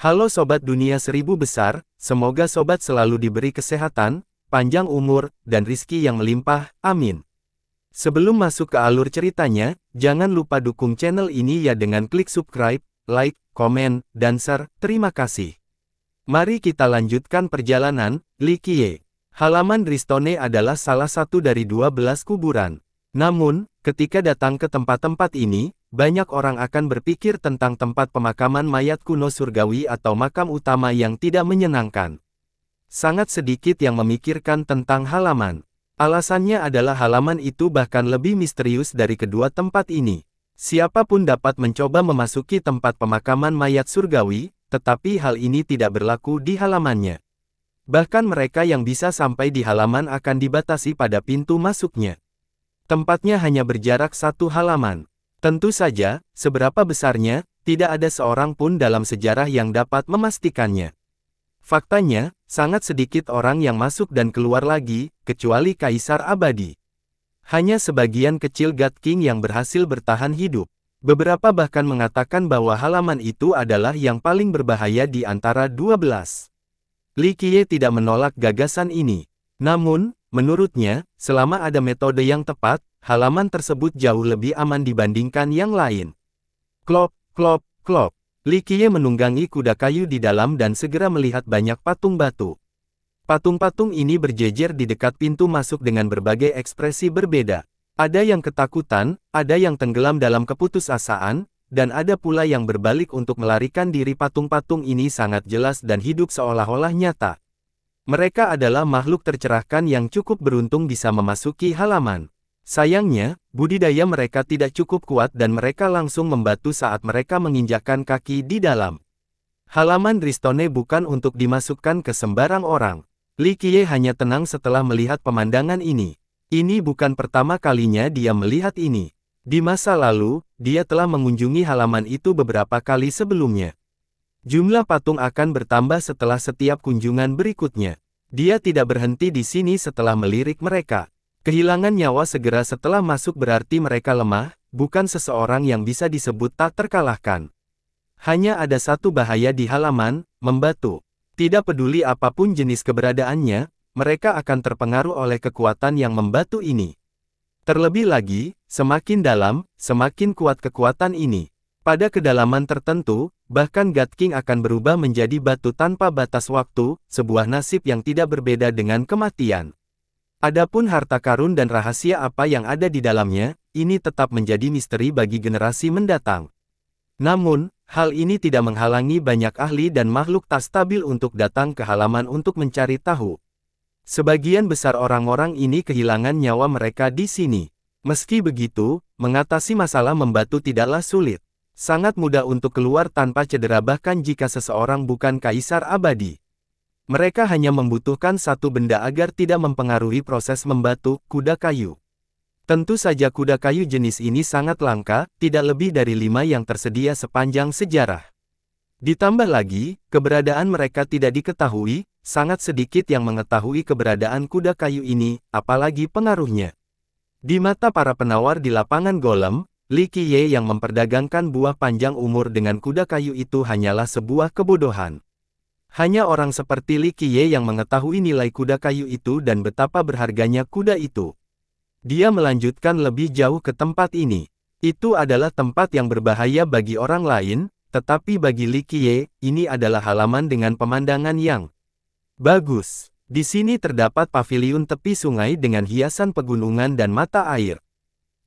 Halo Sobat Dunia Seribu Besar, semoga Sobat selalu diberi kesehatan, panjang umur, dan rizki yang melimpah, amin. Sebelum masuk ke alur ceritanya, jangan lupa dukung channel ini ya dengan klik subscribe, like, komen, dan share, terima kasih. Mari kita lanjutkan perjalanan. Li Qiye. Halaman Dristone adalah salah satu dari 12 kuburan. Namun, ketika datang ke tempat-tempat ini, banyak orang akan berpikir tentang tempat pemakaman mayat kuno surgawi atau makam utama yang tidak menyenangkan. Sangat sedikit yang memikirkan tentang halaman. Alasannya adalah halaman itu bahkan lebih misterius dari kedua tempat ini. Siapapun dapat mencoba memasuki tempat pemakaman mayat surgawi, tetapi hal ini tidak berlaku di halamannya. Bahkan mereka yang bisa sampai di halaman akan dibatasi pada pintu masuknya. Tempatnya hanya berjarak satu halaman. Tentu saja, seberapa besarnya, tidak ada seorang pun dalam sejarah yang dapat memastikannya. Faktanya, sangat sedikit orang yang masuk dan keluar lagi, kecuali Kaisar Abadi. Hanya sebagian kecil God King yang berhasil bertahan hidup. Beberapa bahkan mengatakan bahwa halaman itu adalah yang paling berbahaya di antara 12. Li Qiye tidak menolak gagasan ini. Namun, menurutnya, selama ada metode yang tepat, halaman tersebut jauh lebih aman dibandingkan yang lain. Klop, klop, klop. Li Qiye menunggangi kuda kayu di dalam dan segera melihat banyak patung batu. Patung-patung ini berjejer di dekat pintu masuk dengan berbagai ekspresi berbeda. Ada yang ketakutan, ada yang tenggelam dalam keputusasaan, dan ada pula yang berbalik untuk melarikan diri. Patung-patung ini sangat jelas dan hidup seolah-olah nyata. Mereka adalah makhluk tercerahkan yang cukup beruntung bisa memasuki halaman. Sayangnya, budidaya mereka tidak cukup kuat dan mereka langsung membatu saat mereka menginjakkan kaki di dalam. Halaman Dristone bukan untuk dimasukkan ke sembarang orang. Li Qiye hanya tenang setelah melihat pemandangan ini. Ini bukan pertama kalinya dia melihat ini. Di masa lalu, dia telah mengunjungi halaman itu beberapa kali sebelumnya. Jumlah patung akan bertambah setelah setiap kunjungan berikutnya. Dia tidak berhenti di sini setelah melirik mereka. Kehilangan nyawa segera setelah masuk berarti mereka lemah, bukan seseorang yang bisa disebut tak terkalahkan. Hanya ada satu bahaya di halaman, membatu. Tidak peduli apapun jenis keberadaannya, mereka akan terpengaruh oleh kekuatan yang membatu ini. Terlebih lagi, semakin dalam, semakin kuat kekuatan ini. Pada kedalaman tertentu, bahkan God King akan berubah menjadi batu tanpa batas waktu, sebuah nasib yang tidak berbeda dengan kematian. Adapun harta karun dan rahasia apa yang ada di dalamnya, ini tetap menjadi misteri bagi generasi mendatang. Namun, hal ini tidak menghalangi banyak ahli dan makhluk tak stabil untuk datang ke halaman untuk mencari tahu. Sebagian besar orang-orang ini kehilangan nyawa mereka di sini. Meski begitu, mengatasi masalah membatu tidaklah sulit. Sangat mudah untuk keluar tanpa cedera bahkan jika seseorang bukan Kaisar Abadi. Mereka hanya membutuhkan satu benda agar tidak mempengaruhi proses membatu, kuda kayu. Tentu saja kuda kayu jenis ini sangat langka, tidak lebih dari 5 yang tersedia sepanjang sejarah. Ditambah lagi, keberadaan mereka tidak diketahui, sangat sedikit yang mengetahui keberadaan kuda kayu ini, apalagi pengaruhnya. Di mata para penawar di lapangan golem, Li Qiye yang memperdagangkan buah panjang umur dengan kuda kayu itu hanyalah sebuah kebodohan. Hanya orang seperti Li Qiye yang mengetahui nilai kuda kayu itu dan betapa berharganya kuda itu. Dia melanjutkan lebih jauh ke tempat ini. Itu adalah tempat yang berbahaya bagi orang lain, tetapi bagi Li Qiye, ini adalah halaman dengan pemandangan yang bagus. Di sini terdapat paviliun tepi sungai dengan hiasan pegunungan dan mata air.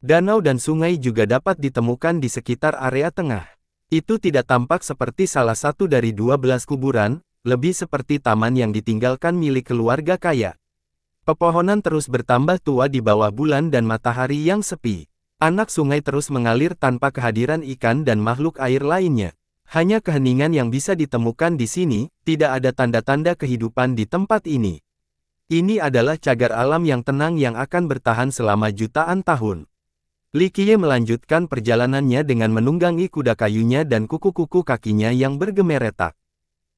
Danau dan sungai juga dapat ditemukan di sekitar area tengah. Itu tidak tampak seperti salah satu dari 12 kuburan, lebih seperti taman yang ditinggalkan milik keluarga kaya. Pepohonan terus bertambah tua di bawah bulan dan matahari yang sepi. Anak sungai terus mengalir tanpa kehadiran ikan dan makhluk air lainnya. Hanya keheningan yang bisa ditemukan di sini, tidak ada tanda-tanda kehidupan di tempat ini. Ini adalah cagar alam yang tenang yang akan bertahan selama jutaan tahun. Li Qiye melanjutkan perjalanannya dengan menunggangi kuda kayunya dan kuku-kuku kakinya yang bergemeretak.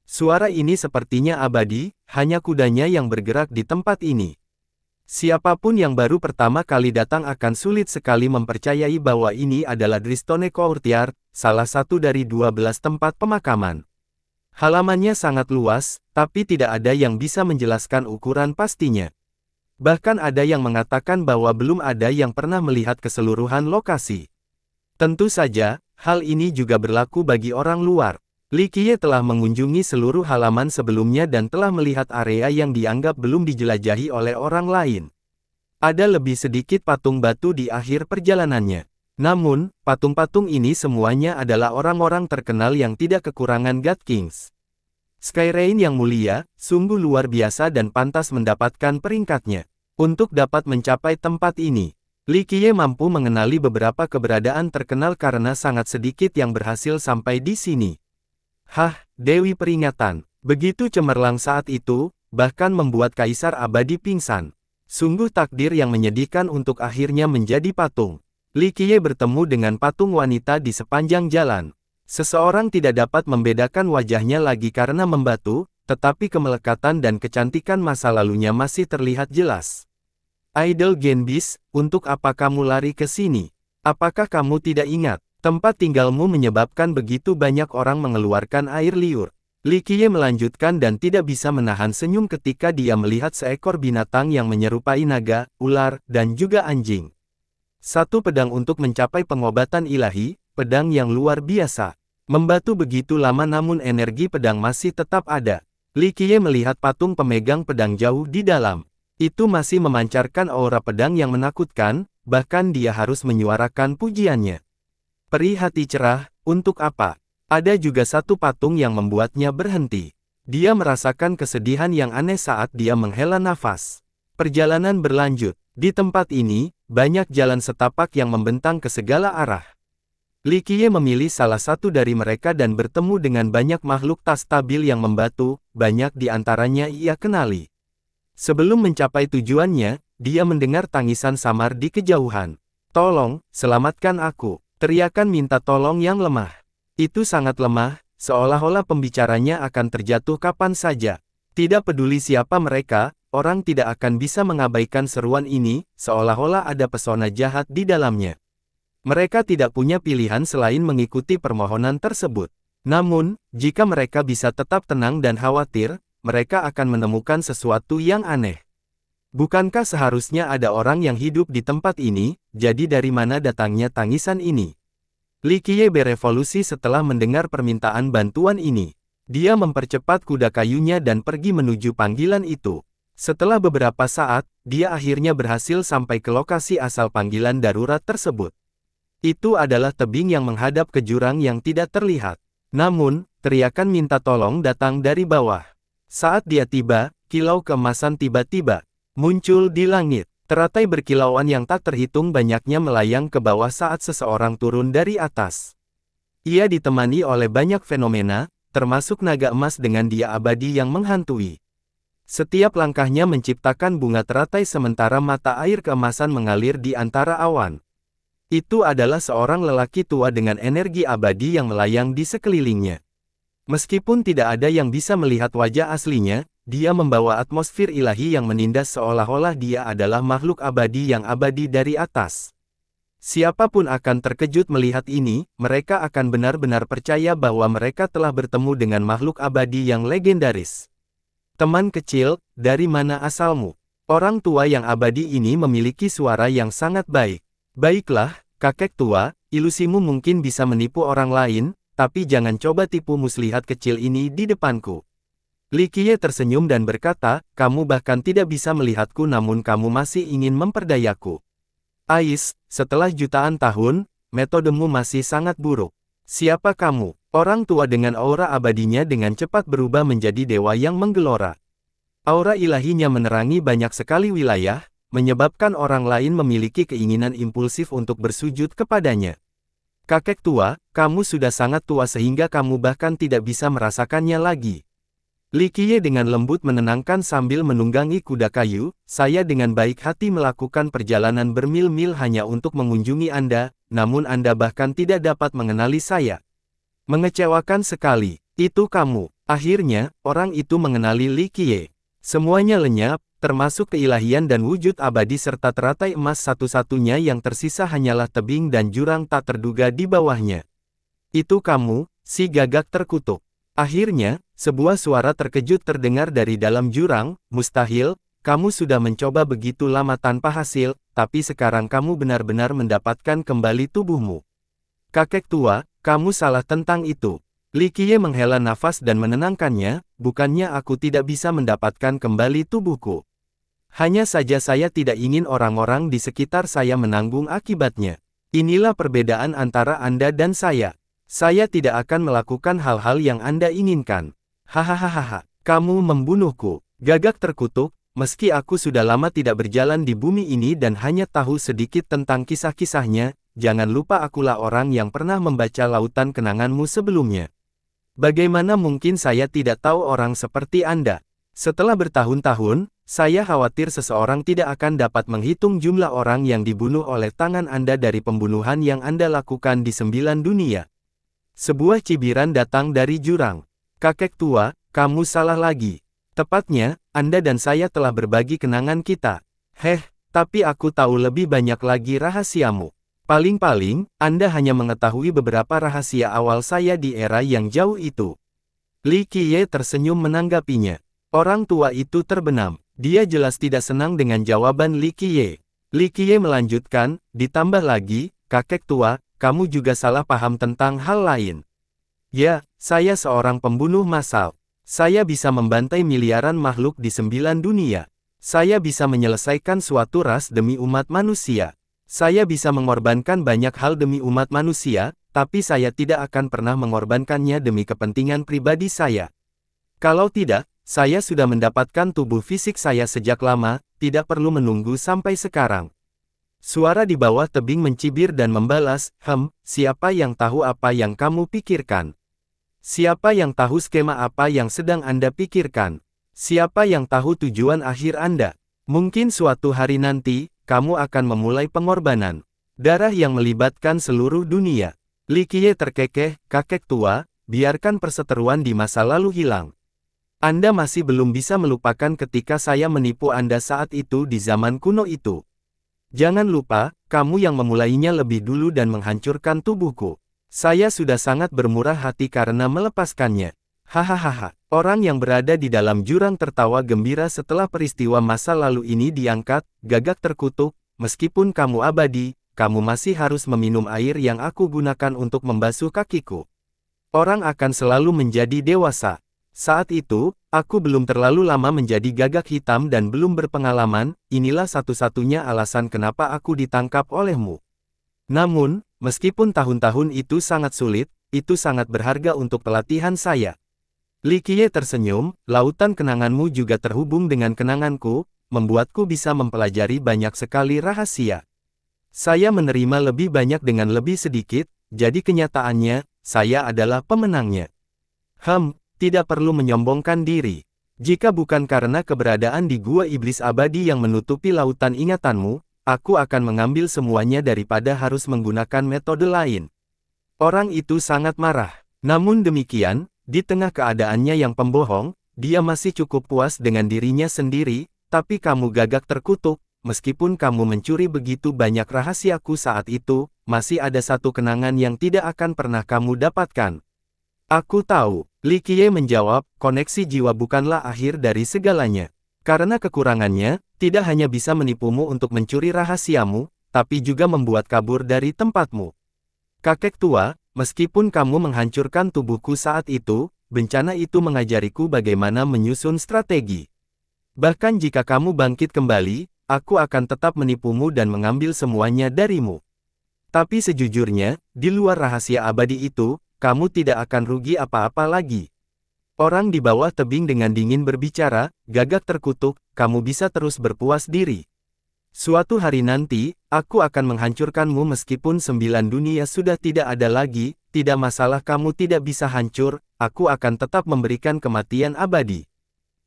Suara ini sepertinya abadi, hanya kudanya yang bergerak di tempat ini. Siapapun yang baru pertama kali datang akan sulit sekali mempercayai bahwa ini adalah Dristone Courtyard, salah satu dari 12 tempat pemakaman. Halamannya sangat luas, tapi tidak ada yang bisa menjelaskan ukuran pastinya. Bahkan ada yang mengatakan bahwa belum ada yang pernah melihat keseluruhan lokasi. Tentu saja, hal ini juga berlaku bagi orang luar. Li Qiye telah mengunjungi seluruh halaman sebelumnya dan telah melihat area yang dianggap belum dijelajahi oleh orang lain. Ada lebih sedikit patung batu di akhir perjalanannya. Namun, patung-patung ini semuanya adalah orang-orang terkenal yang tidak kekurangan God Kings. Skyrain yang mulia, sungguh luar biasa dan pantas mendapatkan peringkatnya. Untuk dapat mencapai tempat ini, Li Qiye mampu mengenali beberapa keberadaan terkenal karena sangat sedikit yang berhasil sampai di sini. Hah, Dewi Peringatan. Begitu cemerlang saat itu, bahkan membuat Kaisar Abadi pingsan. Sungguh takdir yang menyedihkan untuk akhirnya menjadi patung. Li Qiye bertemu dengan patung wanita di sepanjang jalan. Seseorang tidak dapat membedakan wajahnya lagi karena membatu, tetapi kemelekatan dan kecantikan masa lalunya masih terlihat jelas. Idol Genbis, untuk apa kamu lari ke sini? Apakah kamu tidak ingat? Tempat tinggalmu menyebabkan begitu banyak orang mengeluarkan air liur. Li Qiye melanjutkan dan tidak bisa menahan senyum ketika dia melihat seekor binatang yang menyerupai naga, ular, dan juga anjing. Satu pedang untuk mencapai pengobatan ilahi, pedang yang luar biasa. Membatu begitu lama namun energi pedang masih tetap ada. Li Qiye melihat patung pemegang pedang jauh di dalam. Itu masih memancarkan aura pedang yang menakutkan, bahkan dia harus menyuarakan pujiannya. Peri hati cerah, untuk apa? Ada juga satu patung yang membuatnya berhenti. Dia merasakan kesedihan yang aneh saat dia menghela nafas. Perjalanan berlanjut. Di tempat ini, banyak jalan setapak yang membentang ke segala arah. Li Qiye memilih salah satu dari mereka dan bertemu dengan banyak makhluk tak stabil yang membatu, banyak di antaranya ia kenali. Sebelum mencapai tujuannya, dia mendengar tangisan samar di kejauhan. "Tolong, selamatkan aku!" Teriakan minta tolong yang lemah. Itu sangat lemah, seolah-olah pembicaranya akan terjatuh kapan saja. Tidak peduli siapa mereka, orang tidak akan bisa mengabaikan seruan ini, seolah-olah ada pesona jahat di dalamnya. Mereka tidak punya pilihan selain mengikuti permohonan tersebut. Namun, jika mereka bisa tetap tenang dan khawatir, mereka akan menemukan sesuatu yang aneh. Bukankah seharusnya ada orang yang hidup di tempat ini, jadi dari mana datangnya tangisan ini? Li Qiye berevolusi setelah mendengar permintaan bantuan ini. Dia mempercepat kuda kayunya dan pergi menuju panggilan itu. Setelah beberapa saat, dia akhirnya berhasil sampai ke lokasi asal panggilan darurat tersebut. Itu adalah tebing yang menghadap ke jurang yang tidak terlihat. Namun, teriakan minta tolong datang dari bawah. Saat dia tiba, kilau keemasan tiba-tiba muncul di langit. Teratai berkilauan yang tak terhitung banyaknya melayang ke bawah saat seseorang turun dari atas. Ia ditemani oleh banyak fenomena, termasuk naga emas dengan dia abadi yang menghantui. Setiap langkahnya menciptakan bunga teratai sementara mata air keemasan mengalir di antara awan. Itu adalah seorang lelaki tua dengan energi abadi yang melayang di sekelilingnya. Meskipun tidak ada yang bisa melihat wajah aslinya, dia membawa atmosfer ilahi yang menindas seolah-olah dia adalah makhluk abadi yang abadi dari atas. Siapapun akan terkejut melihat ini, mereka akan benar-benar percaya bahwa mereka telah bertemu dengan makhluk abadi yang legendaris. Teman kecil, dari mana asalmu? Orang tua yang abadi ini memiliki suara yang sangat baik. Baiklah, kakek tua, ilusimu mungkin bisa menipu orang lain, tapi jangan coba tipu muslihat kecil ini di depanku. Li Qiye tersenyum dan berkata, kamu bahkan tidak bisa melihatku namun kamu masih ingin memperdayaku. Ais, setelah jutaan tahun, metodemu masih sangat buruk. Siapa kamu? Orang tua dengan aura abadinya dengan cepat berubah menjadi dewa yang menggelora. Aura ilahinya menerangi banyak sekali wilayah, menyebabkan orang lain memiliki keinginan impulsif untuk bersujud kepadanya. Kakek tua, kamu sudah sangat tua sehingga kamu bahkan tidak bisa merasakannya lagi. Li Qiye dengan lembut menenangkan sambil menunggangi kuda kayu, saya dengan baik hati melakukan perjalanan bermil-mil hanya untuk mengunjungi Anda, namun Anda bahkan tidak dapat mengenali saya. Mengecewakan sekali, itu kamu. Akhirnya, orang itu mengenali Li Qiye. Semuanya lenyap, termasuk keilahian dan wujud abadi serta teratai emas satu-satunya yang tersisa hanyalah tebing dan jurang tak terduga di bawahnya. Itu kamu, si gagak terkutuk. Akhirnya, sebuah suara terkejut terdengar dari dalam jurang, "Mustahil, kamu sudah mencoba begitu lama tanpa hasil, tapi sekarang kamu benar-benar mendapatkan kembali tubuhmu." "Kakek tua, kamu salah tentang itu." Li Qiye menghela nafas dan menenangkannya, "Bukannya aku tidak bisa mendapatkan kembali tubuhku. Hanya saja saya tidak ingin orang-orang di sekitar saya menanggung akibatnya. Inilah perbedaan antara Anda dan saya. Saya tidak akan melakukan hal-hal yang Anda inginkan." "Hahaha, kamu membunuhku." Gagak terkutuk, "Meski aku sudah lama tidak berjalan di bumi ini dan hanya tahu sedikit tentang kisah-kisahnya, jangan lupa akulah orang yang pernah membaca lautan kenanganmu sebelumnya. Bagaimana mungkin saya tidak tahu orang seperti Anda? Setelah bertahun-tahun, saya khawatir seseorang tidak akan dapat menghitung jumlah orang yang dibunuh oleh tangan Anda dari pembunuhan yang Anda lakukan di 9 dunia." Sebuah cibiran datang dari jurang. "Kakek tua, kamu salah lagi. Tepatnya, Anda dan saya telah berbagi kenangan kita. Tapi aku tahu lebih banyak lagi rahasiamu. Paling-paling, Anda hanya mengetahui beberapa rahasia awal saya di era yang jauh itu." Li Qiye tersenyum menanggapinya. Orang tua itu terbenam. Dia jelas tidak senang dengan jawaban Li Qiye. Li Qiye melanjutkan, "Ditambah lagi, kakek tua, kamu juga salah paham tentang hal lain. Ya, saya seorang pembunuh massal. Saya bisa membantai miliaran makhluk di 9 dunia. Saya bisa menyelesaikan suatu ras demi umat manusia. Saya bisa mengorbankan banyak hal demi umat manusia, tapi saya tidak akan pernah mengorbankannya demi kepentingan pribadi saya. Kalau tidak, saya sudah mendapatkan tubuh fisik saya sejak lama, tidak perlu menunggu sampai sekarang." Suara di bawah tebing mencibir dan membalas, "Siapa yang tahu apa yang kamu pikirkan? Siapa yang tahu skema apa yang sedang Anda pikirkan? Siapa yang tahu tujuan akhir Anda? Mungkin suatu hari nanti, kamu akan memulai pengorbanan darah yang melibatkan seluruh dunia." Li Qiye terkekeh, "Kakek tua, biarkan perseteruan di masa lalu hilang. Anda masih belum bisa melupakan ketika saya menipu Anda saat itu di zaman kuno itu. Jangan lupa, kamu yang memulainya lebih dulu dan menghancurkan tubuhku. Saya sudah sangat bermurah hati karena melepaskannya." Hahaha. Orang yang berada di dalam jurang tertawa gembira setelah peristiwa masa lalu ini diangkat, gagak terkutuk, "Meskipun kamu abadi, kamu masih harus meminum air yang aku gunakan untuk membasuh kakiku. Orang akan selalu menjadi dewasa. Saat itu, aku belum terlalu lama menjadi gagak hitam dan belum berpengalaman, inilah satu-satunya alasan kenapa aku ditangkap olehmu. Namun, meskipun tahun-tahun itu sangat sulit, itu sangat berharga untuk pelatihan saya." Li Qiye tersenyum, "Lautan kenanganmu juga terhubung dengan kenanganku, membuatku bisa mempelajari banyak sekali rahasia. Saya menerima lebih banyak dengan lebih sedikit, jadi kenyataannya, saya adalah pemenangnya." Tidak perlu menyombongkan diri. Jika bukan karena keberadaan di gua iblis abadi yang menutupi lautan ingatanmu, aku akan mengambil semuanya daripada harus menggunakan metode lain. Orang itu sangat marah. Namun demikian, di tengah keadaannya yang pembohong, dia masih cukup puas dengan dirinya sendiri, "Tapi kamu gagak terkutuk, meskipun kamu mencuri begitu banyak rahasiaku saat itu, masih ada satu kenangan yang tidak akan pernah kamu dapatkan." "Aku tahu." Li Qiye menjawab, "Koneksi jiwa bukanlah akhir dari segalanya. Karena kekurangannya, tidak hanya bisa menipumu untuk mencuri rahasiamu, tapi juga membuat kabur dari tempatmu. Kakek tua, meskipun kamu menghancurkan tubuhku saat itu, bencana itu mengajariku bagaimana menyusun strategi. Bahkan jika kamu bangkit kembali, aku akan tetap menipumu dan mengambil semuanya darimu. Tapi sejujurnya, di luar rahasia abadi itu, kamu tidak akan rugi apa-apa lagi." Orang di bawah tebing dengan dingin berbicara, "Gagak terkutuk, kamu bisa terus berpuas diri. Suatu hari nanti, aku akan menghancurkanmu meskipun 9 dunia sudah tidak ada lagi, tidak masalah kamu tidak bisa hancur, aku akan tetap memberikan kematian abadi.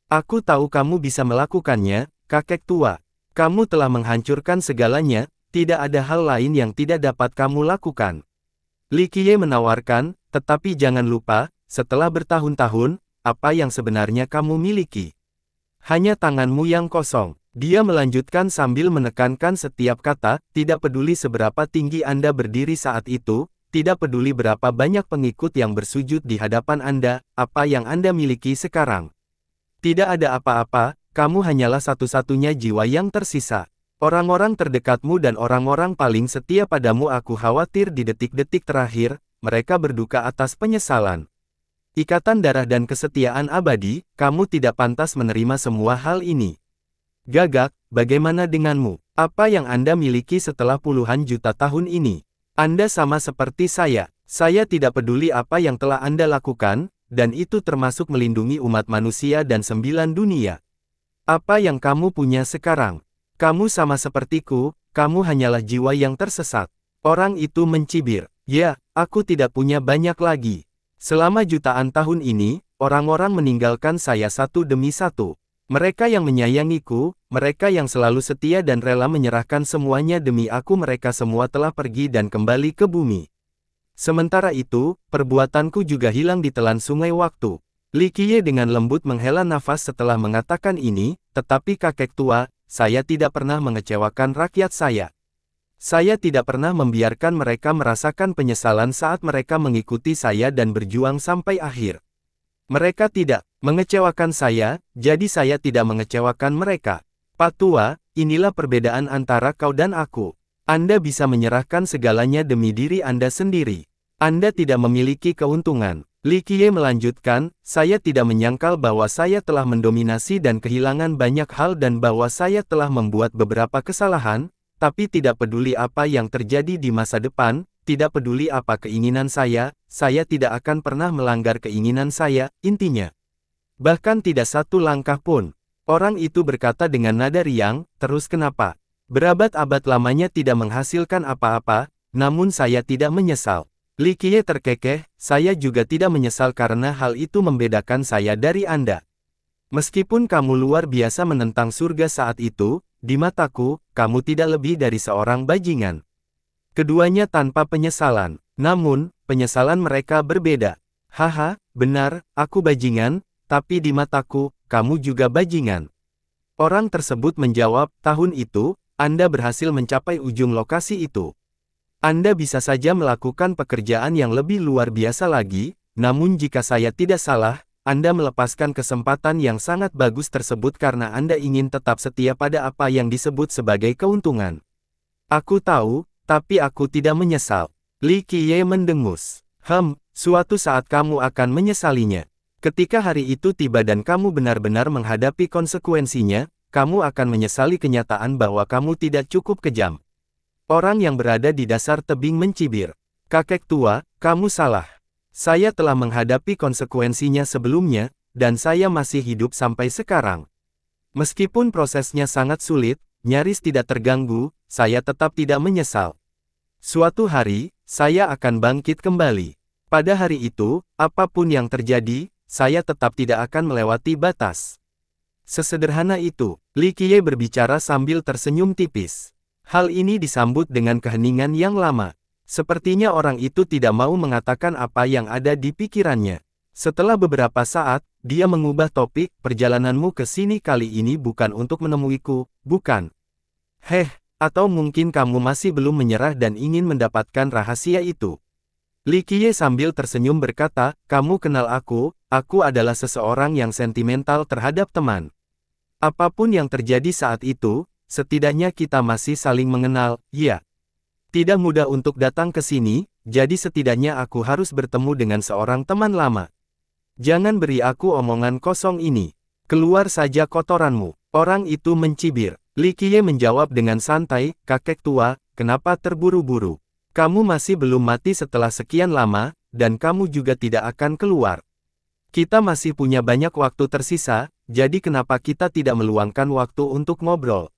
Aku tahu kamu bisa melakukannya, kakek tua. Kamu telah menghancurkan segalanya, tidak ada hal lain yang tidak dapat kamu lakukan." Li Qiye menawarkan, "Tetapi jangan lupa, setelah bertahun-tahun, apa yang sebenarnya kamu miliki? Hanya tanganmu yang kosong." Dia melanjutkan sambil menekankan setiap kata, "Tidak peduli seberapa tinggi Anda berdiri saat itu, tidak peduli berapa banyak pengikut yang bersujud di hadapan Anda, apa yang Anda miliki sekarang. Tidak ada apa-apa, kamu hanyalah satu-satunya jiwa yang tersisa. Orang-orang terdekatmu dan orang-orang paling setia padamu aku khawatir di detik-detik terakhir, mereka berduka atas penyesalan. Ikatan darah dan kesetiaan abadi, kamu tidak pantas menerima semua hal ini. Gagak, bagaimana denganmu? Apa yang Anda miliki setelah puluhan juta tahun ini? Anda sama seperti saya. Saya tidak peduli apa yang telah Anda lakukan, dan itu termasuk melindungi umat manusia dan 9 dunia. Apa yang kamu punya sekarang? Kamu sama sepertiku, kamu hanyalah jiwa yang tersesat. Orang itu mencibir. Ya, aku tidak punya banyak lagi. Selama jutaan tahun ini, orang-orang meninggalkan saya satu demi satu. Mereka yang menyayangiku, mereka yang selalu setia dan rela menyerahkan semuanya demi aku, mereka semua telah pergi dan kembali ke bumi. Sementara itu, perbuatanku juga hilang ditelan sungai waktu. Li Qiye dengan lembut menghela nafas setelah mengatakan ini, tetapi kakek tua, saya tidak pernah mengecewakan rakyat saya. Saya tidak pernah membiarkan mereka merasakan penyesalan saat mereka mengikuti saya dan berjuang sampai akhir. Mereka tidak mengecewakan saya, jadi saya tidak mengecewakan mereka. Pak Tua, inilah perbedaan antara kau dan aku. Anda bisa menyerahkan segalanya demi diri Anda sendiri. Anda tidak memiliki keuntungan. Li Qiye melanjutkan, saya tidak menyangkal bahwa saya telah mendominasi dan kehilangan banyak hal dan bahwa saya telah membuat beberapa kesalahan, tapi tidak peduli apa yang terjadi di masa depan, tidak peduli apa keinginan saya tidak akan pernah melanggar keinginan saya, intinya. Bahkan tidak satu langkah pun. Orang itu berkata dengan nada riang, terus kenapa? Berabad-abad lamanya tidak menghasilkan apa-apa, namun saya tidak menyesal. Li Qiye terkekeh, saya juga tidak menyesal karena hal itu membedakan saya dari Anda. Meskipun kamu luar biasa menentang surga saat itu, di mataku, kamu tidak lebih dari seorang bajingan. Keduanya tanpa penyesalan, namun, penyesalan mereka berbeda. Haha, benar, aku bajingan, tapi di mataku, kamu juga bajingan. Orang tersebut menjawab, tahun itu, Anda berhasil mencapai ujung lokasi itu. Anda bisa saja melakukan pekerjaan yang lebih luar biasa lagi, namun jika saya tidak salah, Anda melepaskan kesempatan yang sangat bagus tersebut karena Anda ingin tetap setia pada apa yang disebut sebagai keuntungan. Aku tahu, tapi aku tidak menyesal. Li Qiye mendengus. Suatu saat kamu akan menyesalinya. Ketika hari itu tiba dan kamu benar-benar menghadapi konsekuensinya, kamu akan menyesali kenyataan bahwa kamu tidak cukup kejam. Orang yang berada di dasar tebing mencibir. Kakek tua, kamu salah. Saya telah menghadapi konsekuensinya sebelumnya, dan saya masih hidup sampai sekarang. Meskipun prosesnya sangat sulit, nyaris tidak terganggu, saya tetap tidak menyesal. Suatu hari, saya akan bangkit kembali. Pada hari itu, apapun yang terjadi, saya tetap tidak akan melewati batas. Sesederhana itu, Li Qiye berbicara sambil tersenyum tipis. Hal ini disambut dengan keheningan yang lama. Sepertinya orang itu tidak mau mengatakan apa yang ada di pikirannya. Setelah beberapa saat, dia mengubah topik, perjalananmu ke sini kali ini bukan untuk menemuiku, bukan? Atau mungkin kamu masih belum menyerah dan ingin mendapatkan rahasia itu? Li Qiye sambil tersenyum berkata, kamu kenal aku adalah seseorang yang sentimental terhadap teman. Apapun yang terjadi saat itu, setidaknya kita masih saling mengenal, ya. Tidak mudah untuk datang ke sini, jadi setidaknya aku harus bertemu dengan seorang teman lama. Jangan beri aku omongan kosong ini. Keluar saja kotoranmu. Orang itu mencibir. Li Qiye menjawab dengan santai, kakek tua, kenapa terburu-buru? Kamu masih belum mati setelah sekian lama, dan kamu juga tidak akan keluar. Kita masih punya banyak waktu tersisa, jadi kenapa kita tidak meluangkan waktu untuk ngobrol?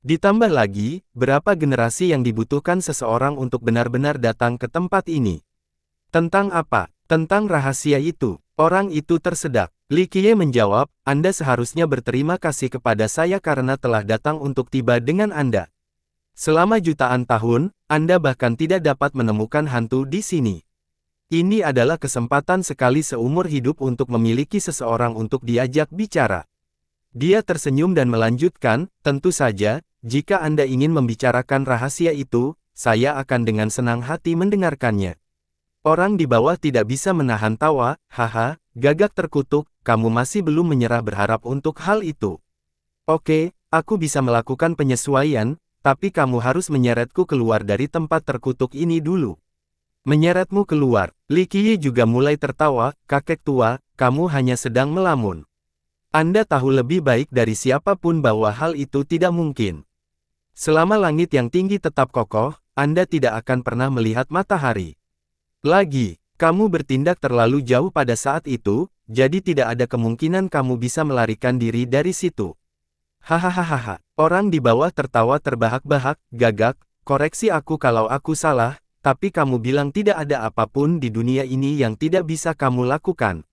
Ditambah lagi, berapa generasi yang dibutuhkan seseorang untuk benar-benar datang ke tempat ini? Tentang apa? Tentang rahasia itu. Orang itu tersedak. Li Qiye menjawab, Anda seharusnya berterima kasih kepada saya karena telah datang untuk tiba dengan Anda. Selama jutaan tahun, Anda bahkan tidak dapat menemukan hantu di sini. Ini adalah kesempatan sekali seumur hidup untuk memiliki seseorang untuk diajak bicara. Dia tersenyum dan melanjutkan, tentu saja, jika Anda ingin membicarakan rahasia itu, saya akan dengan senang hati mendengarkannya. Orang di bawah tidak bisa menahan tawa, haha, Gagak terkutuk, kamu masih belum menyerah berharap untuk hal itu. Oke, aku bisa melakukan penyesuaian, tapi kamu harus menyeretku keluar dari tempat terkutuk ini dulu. Menyeretmu keluar. Li Qiyi juga mulai tertawa, kakek tua, kamu hanya sedang melamun. Anda tahu lebih baik dari siapapun bahwa hal itu tidak mungkin. Selama langit yang tinggi tetap kokoh, Anda tidak akan pernah melihat matahari. Lagi, kamu bertindak terlalu jauh pada saat itu, jadi tidak ada kemungkinan kamu bisa melarikan diri dari situ. Hahaha, orang di bawah tertawa terbahak-bahak, Gagak, koreksi aku kalau aku salah, tapi kamu bilang tidak ada apapun di dunia ini yang tidak bisa kamu lakukan.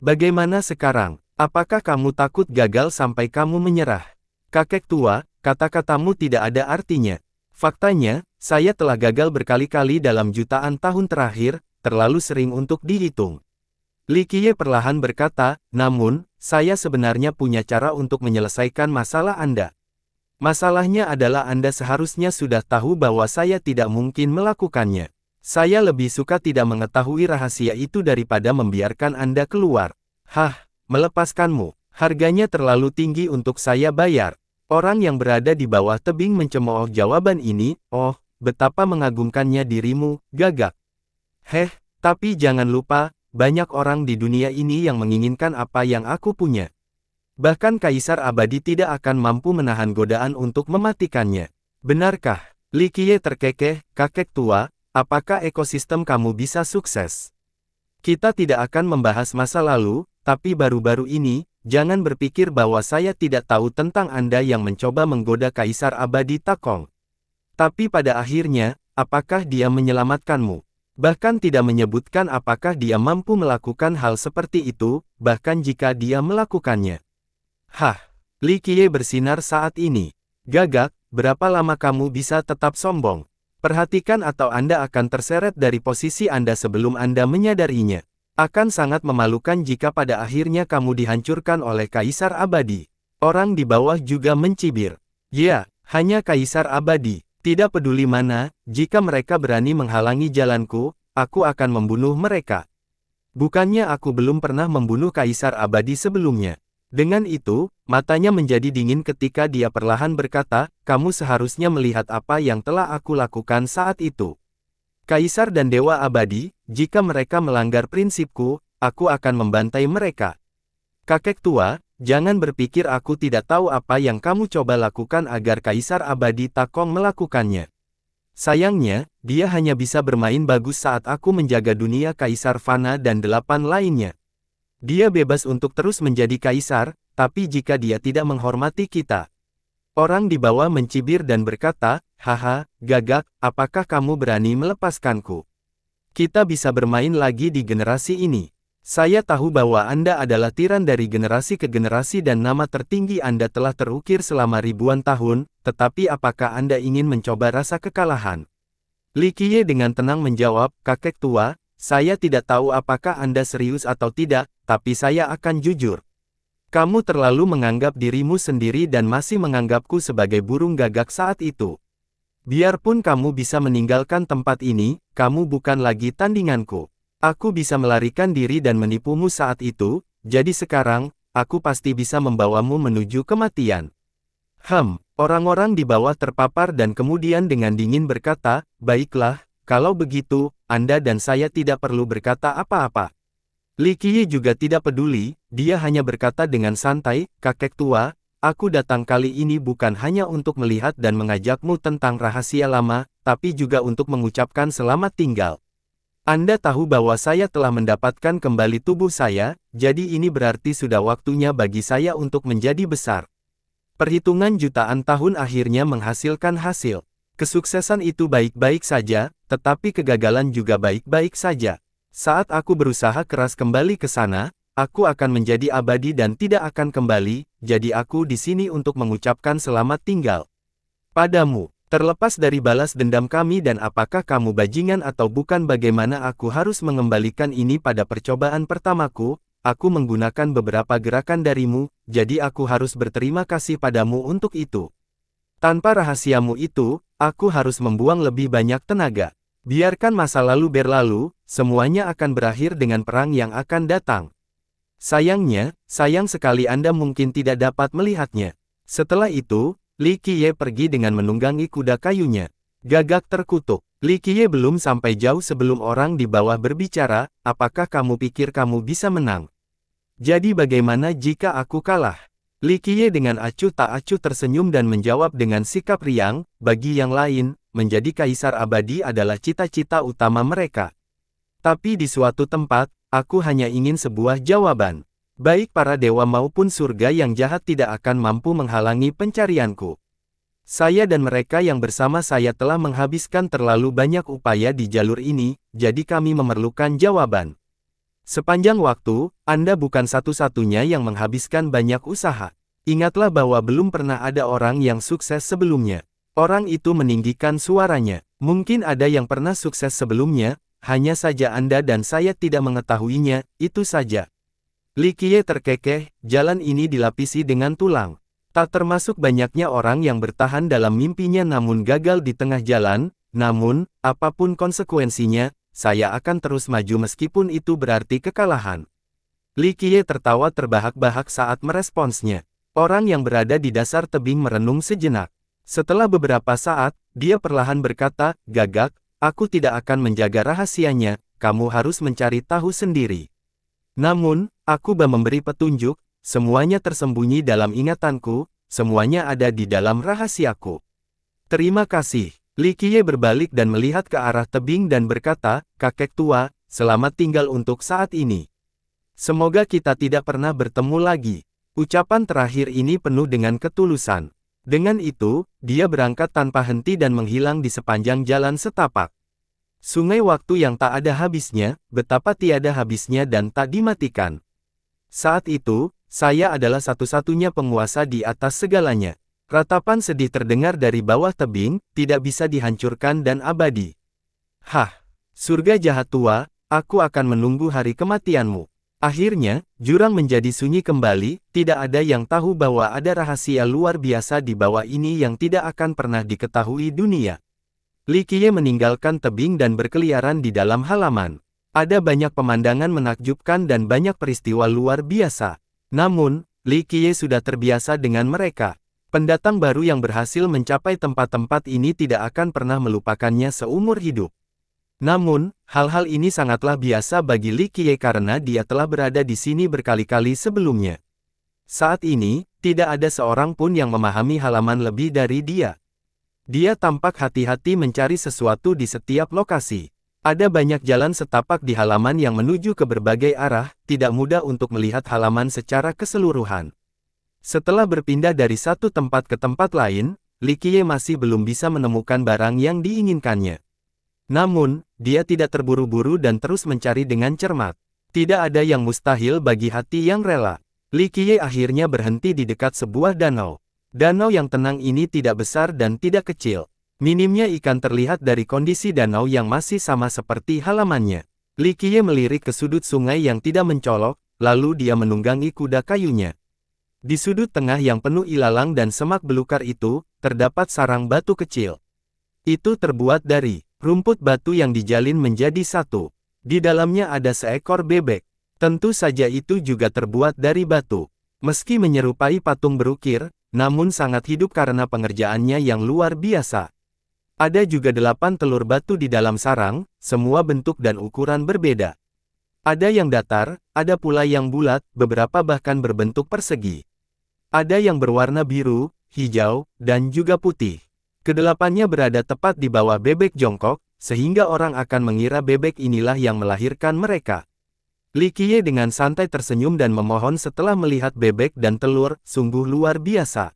Bagaimana sekarang? Apakah kamu takut gagal sampai kamu menyerah? Kakek tua, kata-katamu tidak ada artinya. Faktanya, saya telah gagal berkali-kali dalam jutaan tahun terakhir, terlalu sering untuk dihitung. Li Qiyi perlahan berkata, namun, saya sebenarnya punya cara untuk menyelesaikan masalah Anda. Masalahnya adalah Anda seharusnya sudah tahu bahwa saya tidak mungkin melakukannya. Saya lebih suka tidak mengetahui rahasia itu daripada membiarkan Anda keluar. Melepaskanmu. Harganya terlalu tinggi untuk saya bayar. Orang yang berada di bawah tebing mencemooh jawaban ini, oh, betapa mengagumkannya dirimu, Gagak. Tapi jangan lupa, banyak orang di dunia ini yang menginginkan apa yang aku punya. Bahkan Kaisar Abadi tidak akan mampu menahan godaan untuk mematikannya. Benarkah? Li Qiyi terkekeh, kakek tua, apakah ekosistem kamu bisa sukses? Kita tidak akan membahas masa lalu, tapi baru-baru ini, jangan berpikir bahwa saya tidak tahu tentang Anda yang mencoba menggoda Kaisar Abadi Takong. Tapi pada akhirnya, apakah dia menyelamatkanmu? Bahkan tidak menyebutkan apakah dia mampu melakukan hal seperti itu, bahkan jika dia melakukannya. Li Qiyi bersinar saat ini. Gagak, berapa lama kamu bisa tetap sombong? Perhatikan atau Anda akan terseret dari posisi Anda sebelum Anda menyadarinya. Akan sangat memalukan jika pada akhirnya kamu dihancurkan oleh Kaisar Abadi. Orang di bawah juga mencibir. Ya, hanya Kaisar Abadi. Tidak peduli mana, jika mereka berani menghalangi jalanku, aku akan membunuh mereka. Bukannya aku belum pernah membunuh Kaisar Abadi sebelumnya. Dengan itu, matanya menjadi dingin ketika dia perlahan berkata, kamu seharusnya melihat apa yang telah aku lakukan saat itu. Kaisar dan Dewa Abadi, jika mereka melanggar prinsipku, aku akan membantai mereka. Kakek tua, jangan berpikir aku tidak tahu apa yang kamu coba lakukan agar Kaisar Abadi Takong melakukannya. Sayangnya, dia hanya bisa bermain bagus saat aku menjaga dunia Kaisar Fana dan 8 lainnya. Dia bebas untuk terus menjadi kaisar, tapi jika dia tidak menghormati kita. Orang di bawah mencibir dan berkata, Gagak, apakah kamu berani melepaskanku? Kita bisa bermain lagi di generasi ini. Saya tahu bahwa Anda adalah tiran dari generasi ke generasi dan nama tertinggi Anda telah terukir selama ribuan tahun, tetapi apakah Anda ingin mencoba rasa kekalahan? Li Qiyi dengan tenang menjawab, kakek tua, saya tidak tahu apakah Anda serius atau tidak, tapi saya akan jujur. Kamu terlalu menganggap dirimu sendiri dan masih menganggapku sebagai burung gagak saat itu. Biarpun kamu bisa meninggalkan tempat ini, kamu bukan lagi tandinganku. Aku bisa melarikan diri dan menipumu saat itu, jadi sekarang, aku pasti bisa membawamu menuju kematian. Orang-orang di bawah terpapar dan kemudian dengan dingin berkata, baiklah, kalau begitu, Anda dan saya tidak perlu berkata apa-apa. Li Qiyi juga tidak peduli, dia hanya berkata dengan santai, kakek tua, aku datang kali ini bukan hanya untuk melihat dan mengajakmu tentang rahasia lama, tapi juga untuk mengucapkan selamat tinggal. Anda tahu bahwa saya telah mendapatkan kembali tubuh saya, jadi ini berarti sudah waktunya bagi saya untuk menjadi besar. Perhitungan jutaan tahun akhirnya menghasilkan hasil. Kesuksesan itu baik-baik saja, tetapi kegagalan juga baik-baik saja. Saat aku berusaha keras kembali ke sana, aku akan menjadi abadi dan tidak akan kembali, jadi aku di sini untuk mengucapkan selamat tinggal. Padamu, terlepas dari balas dendam kami dan apakah kamu bajingan atau bukan bagaimana aku harus mengembalikan ini pada percobaan pertamaku, aku menggunakan beberapa gerakan darimu, jadi aku harus berterima kasih padamu untuk itu. Tanpa rahasiamu itu, aku harus membuang lebih banyak tenaga. Biarkan masa lalu berlalu, semuanya akan berakhir dengan perang yang akan datang. Sayangnya, sayang sekali Anda mungkin tidak dapat melihatnya. Setelah itu, Li Qiye pergi dengan menunggangi kuda kayunya. Gagak terkutuk. Li Qiye belum sampai jauh sebelum orang di bawah berbicara, apakah kamu pikir kamu bisa menang? Jadi bagaimana jika aku kalah? Li Qiye dengan acuh tak acuh tersenyum dan menjawab dengan sikap riang, bagi yang lain, menjadi kaisar abadi adalah cita-cita utama mereka. Tapi di suatu tempat, aku hanya ingin sebuah jawaban. Baik para dewa maupun surga yang jahat tidak akan mampu menghalangi pencarianku. Saya dan mereka yang bersama saya telah menghabiskan terlalu banyak upaya di jalur ini, jadi kami memerlukan jawaban. Sepanjang waktu, Anda bukan satu-satunya yang menghabiskan banyak usaha. Ingatlah bahwa belum pernah ada orang yang sukses sebelumnya. Orang itu meninggikan suaranya. Mungkin ada yang pernah sukses sebelumnya, hanya saja Anda dan saya tidak mengetahuinya, itu saja. Li Qiye terkekeh, jalan ini dilapisi dengan tulang. Tak termasuk banyaknya orang yang bertahan dalam mimpinya namun gagal di tengah jalan, namun, apapun konsekuensinya, saya akan terus maju meskipun itu berarti kekalahan. Li Qiye tertawa terbahak-bahak saat meresponsnya. Orang yang berada di dasar tebing merenung sejenak. Setelah beberapa saat, dia perlahan berkata, Gagak, aku tidak akan menjaga rahasianya, kamu harus mencari tahu sendiri. Namun, aku memberi petunjuk, semuanya tersembunyi dalam ingatanku, semuanya ada di dalam rahasiaku. Terima kasih. Li Qiye berbalik dan melihat ke arah tebing dan berkata, kakek tua, selamat tinggal untuk saat ini. Semoga kita tidak pernah bertemu lagi. Ucapan terakhir ini penuh dengan ketulusan. Dengan itu, dia berangkat tanpa henti dan menghilang di sepanjang jalan setapak. Sungai waktu yang tak ada habisnya, betapa tiada habisnya dan tak dimatikan. Saat itu, saya adalah satu-satunya penguasa di atas segalanya. Ratapan sedih terdengar dari bawah tebing, tidak bisa dihancurkan dan abadi. Hah, surga jahat tua, aku akan menunggu hari kematianmu. Akhirnya, jurang menjadi sunyi kembali, tidak ada yang tahu bahwa ada rahasia luar biasa di bawah ini yang tidak akan pernah diketahui dunia. Li Qiye meninggalkan tebing dan berkeliaran di dalam halaman. Ada banyak pemandangan menakjubkan dan banyak peristiwa luar biasa. Namun, Li Qiye sudah terbiasa dengan mereka. Pendatang baru yang berhasil mencapai tempat-tempat ini tidak akan pernah melupakannya seumur hidup. Namun, hal-hal ini sangatlah biasa bagi Li Qiye karena dia telah berada di sini berkali-kali sebelumnya. Saat ini, tidak ada seorang pun yang memahami halaman lebih dari dia. Dia tampak hati-hati mencari sesuatu di setiap lokasi. Ada banyak jalan setapak di halaman yang menuju ke berbagai arah, tidak mudah untuk melihat halaman secara keseluruhan. Setelah berpindah dari satu tempat ke tempat lain, Li Qiye masih belum bisa menemukan barang yang diinginkannya. Namun, dia tidak terburu-buru dan terus mencari dengan cermat. Tidak ada yang mustahil bagi hati yang rela. Li Qiye akhirnya berhenti di dekat sebuah danau. Danau yang tenang ini tidak besar dan tidak kecil. Minimnya ikan terlihat dari kondisi danau yang masih sama seperti halamannya. Li Qiye melirik ke sudut sungai yang tidak mencolok, lalu dia menunggangi kuda kayunya. Di sudut tengah yang penuh ilalang dan semak belukar itu, terdapat sarang batu kecil. Itu terbuat dari rumput batu yang dijalin menjadi satu. Di dalamnya ada seekor bebek. Tentu saja itu juga terbuat dari batu. Meski menyerupai patung berukir, namun sangat hidup karena pengerjaannya yang luar biasa. Ada juga 8 telur batu di dalam sarang, semua bentuk dan ukuran berbeda. Ada yang datar, ada pula yang bulat, beberapa bahkan berbentuk persegi. Ada yang berwarna biru, hijau, dan juga putih. Kedelapannya berada tepat di bawah bebek jongkok, sehingga orang akan mengira bebek inilah yang melahirkan mereka. Li Qiye dengan santai tersenyum dan memohon setelah melihat bebek dan telur, sungguh luar biasa.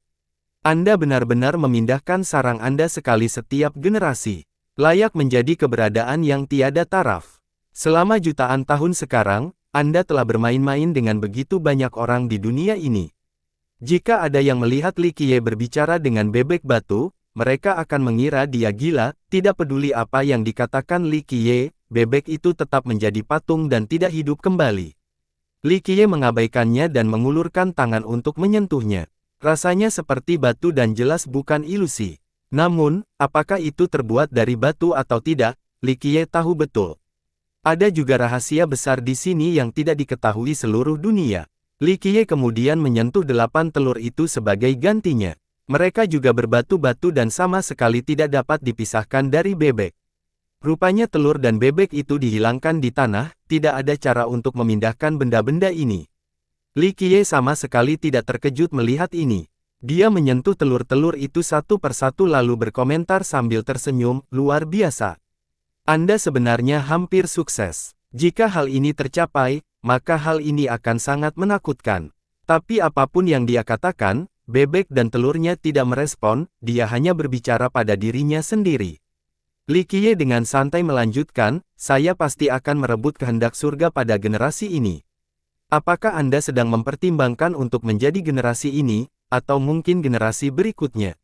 Anda benar-benar memindahkan sarang Anda sekali setiap generasi. Layak menjadi keberadaan yang tiada taraf. Selama jutaan tahun sekarang, Anda telah bermain-main dengan begitu banyak orang di dunia ini. Jika ada yang melihat Li Qiye berbicara dengan bebek batu, mereka akan mengira dia gila, tidak peduli apa yang dikatakan Li Qiye, bebek itu tetap menjadi patung dan tidak hidup kembali. Li Qiye mengabaikannya dan mengulurkan tangan untuk menyentuhnya. Rasanya seperti batu dan jelas bukan ilusi. Namun, apakah itu terbuat dari batu atau tidak, Li Qiye tahu betul. Ada juga rahasia besar di sini yang tidak diketahui seluruh dunia. Li Qiye kemudian menyentuh 8 telur itu sebagai gantinya. Mereka juga berbatu-batu dan sama sekali tidak dapat dipisahkan dari bebek. Rupanya telur dan bebek itu dihilangkan di tanah, tidak ada cara untuk memindahkan benda-benda ini. Li Qiye sama sekali tidak terkejut melihat ini. Dia menyentuh telur-telur itu satu persatu lalu berkomentar sambil tersenyum, luar biasa. Anda sebenarnya hampir sukses. Jika hal ini tercapai, maka hal ini akan sangat menakutkan. Tapi apapun yang dia katakan, bebek dan telurnya tidak merespon, dia hanya berbicara pada dirinya sendiri. Li Qiye dengan santai melanjutkan, saya pasti akan merebut kehendak surga pada generasi ini. Apakah Anda sedang mempertimbangkan untuk menjadi generasi ini, atau mungkin generasi berikutnya?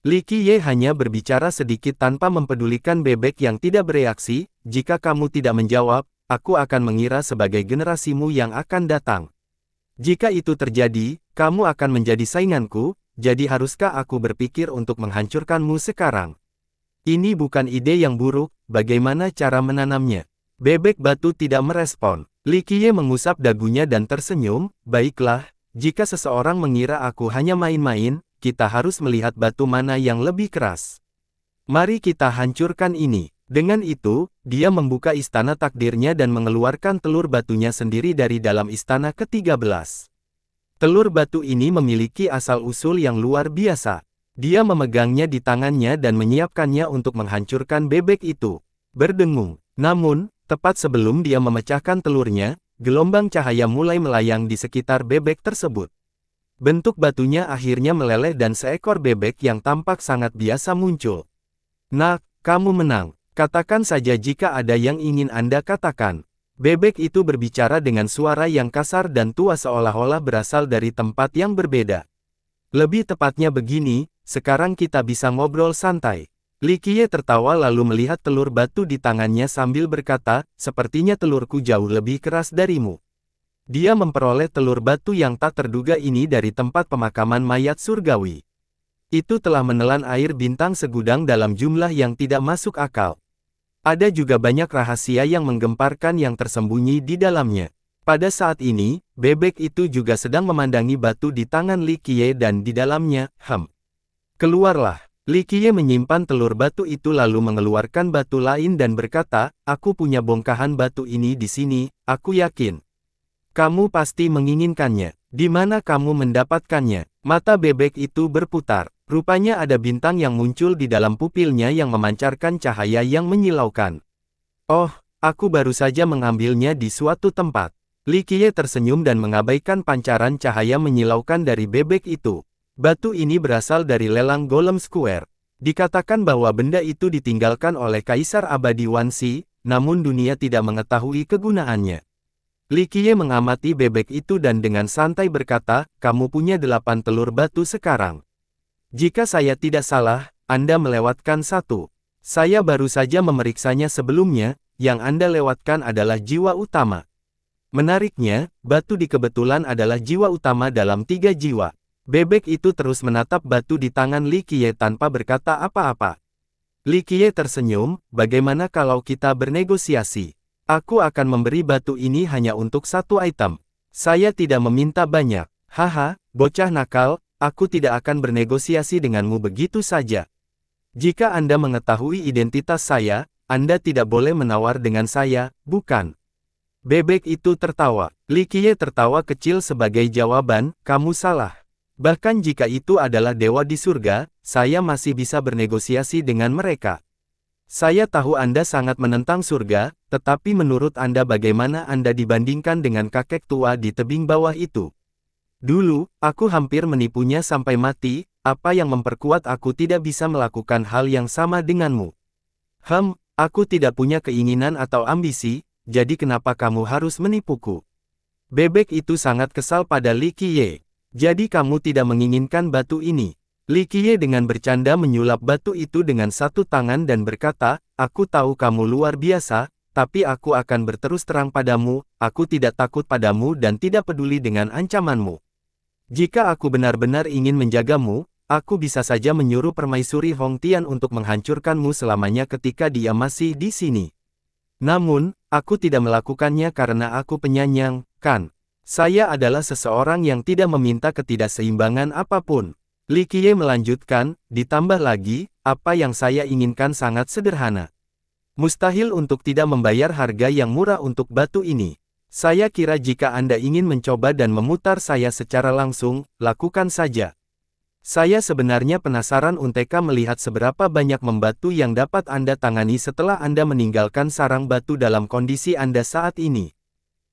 Li Qiye hanya berbicara sedikit tanpa mempedulikan bebek yang tidak bereaksi, jika kamu tidak menjawab, aku akan mengira sebagai generasimu yang akan datang. Jika itu terjadi, kamu akan menjadi sainganku, jadi haruskah aku berpikir untuk menghancurkanmu sekarang? Ini bukan ide yang buruk, bagaimana cara menanamnya? Bebek batu tidak merespon. Li Qiye mengusap dagunya dan tersenyum, baiklah, jika seseorang mengira aku hanya main-main, kita harus melihat batu mana yang lebih keras. Mari kita hancurkan ini. Dengan itu, dia membuka istana takdirnya dan mengeluarkan telur batunya sendiri dari dalam istana ke-13. Telur batu ini memiliki asal-usul yang luar biasa. Dia memegangnya di tangannya dan menyiapkannya untuk menghancurkan bebek itu. Berdengung. Namun, tepat sebelum dia memecahkan telurnya, gelombang cahaya mulai melayang di sekitar bebek tersebut. Bentuk batunya akhirnya meleleh dan seekor bebek yang tampak sangat biasa muncul. Nak, kamu menang. Katakan saja jika ada yang ingin Anda katakan. Bebek itu berbicara dengan suara yang kasar dan tua seolah-olah berasal dari tempat yang berbeda. Lebih tepatnya begini, sekarang kita bisa ngobrol santai. Li Qiye tertawa lalu melihat telur batu di tangannya sambil berkata, sepertinya telurku jauh lebih keras darimu. Dia memperoleh telur batu yang tak terduga ini dari tempat pemakaman mayat surgawi. Itu telah menelan air bintang segudang dalam jumlah yang tidak masuk akal. Ada juga banyak rahasia yang menggemparkan yang tersembunyi di dalamnya. Pada saat ini, bebek itu juga sedang memandangi batu di tangan Li Qiye dan di dalamnya, keluarlah. Li Qiye menyimpan telur batu itu lalu mengeluarkan batu lain dan berkata, aku punya bongkahan batu ini di sini, aku yakin. Kamu pasti menginginkannya. Di mana kamu mendapatkannya? Mata bebek itu berputar. Rupanya ada bintang yang muncul di dalam pupilnya yang memancarkan cahaya yang menyilaukan. Oh, aku baru saja mengambilnya di suatu tempat. Li Qiye tersenyum dan mengabaikan pancaran cahaya menyilaukan dari bebek itu. Batu ini berasal dari lelang Golem Square. Dikatakan bahwa benda itu ditinggalkan oleh Kaisar Abadi Wansi, namun dunia tidak mengetahui kegunaannya. Li Qiye mengamati bebek itu dan dengan santai berkata, kamu punya 8 telur batu sekarang. Jika saya tidak salah, Anda melewatkan satu. Saya baru saja memeriksanya sebelumnya, yang Anda lewatkan adalah jiwa utama. Menariknya, batu di kebetulan adalah jiwa utama dalam 3 jiwa. Bebek itu terus menatap batu di tangan Li Qiye tanpa berkata apa-apa. Li Qiye tersenyum, bagaimana kalau kita bernegosiasi? Aku akan memberi batu ini hanya untuk satu item. Saya tidak meminta banyak. Haha, bocah nakal, aku tidak akan bernegosiasi denganmu begitu saja. Jika Anda mengetahui identitas saya, Anda tidak boleh menawar dengan saya, bukan? Bebek itu tertawa. Li Qiye tertawa kecil sebagai jawaban, kamu salah. Bahkan jika itu adalah dewa di surga, saya masih bisa bernegosiasi dengan mereka. Saya tahu Anda sangat menentang surga, tetapi menurut Anda bagaimana Anda dibandingkan dengan kakek tua di tebing bawah itu? Dulu, aku hampir menipunya sampai mati, apa yang memperkuat aku tidak bisa melakukan hal yang sama denganmu? Aku tidak punya keinginan atau ambisi, jadi kenapa kamu harus menipuku? Bebek itu sangat kesal pada Li Qiye. Jadi kamu tidak menginginkan batu ini? Li Qiye dengan bercanda menyulap batu itu dengan satu tangan dan berkata, aku tahu kamu luar biasa, tapi aku akan berterus terang padamu, aku tidak takut padamu dan tidak peduli dengan ancamanmu. Jika aku benar-benar ingin menjagamu, aku bisa saja menyuruh permaisuri Hong Tian untuk menghancurkanmu selamanya ketika dia masih di sini. Namun, aku tidak melakukannya karena aku penyayang, kan? Saya adalah seseorang yang tidak meminta ketidakseimbangan apapun. Li Qiye melanjutkan, ditambah lagi, apa yang saya inginkan sangat sederhana. Mustahil untuk tidak membayar harga yang murah untuk batu ini. Saya kira jika Anda ingin mencoba dan memutar saya secara langsung, lakukan saja. Saya sebenarnya penasaran untuk melihat seberapa banyak membatu yang dapat Anda tangani setelah Anda meninggalkan sarang batu dalam kondisi Anda saat ini.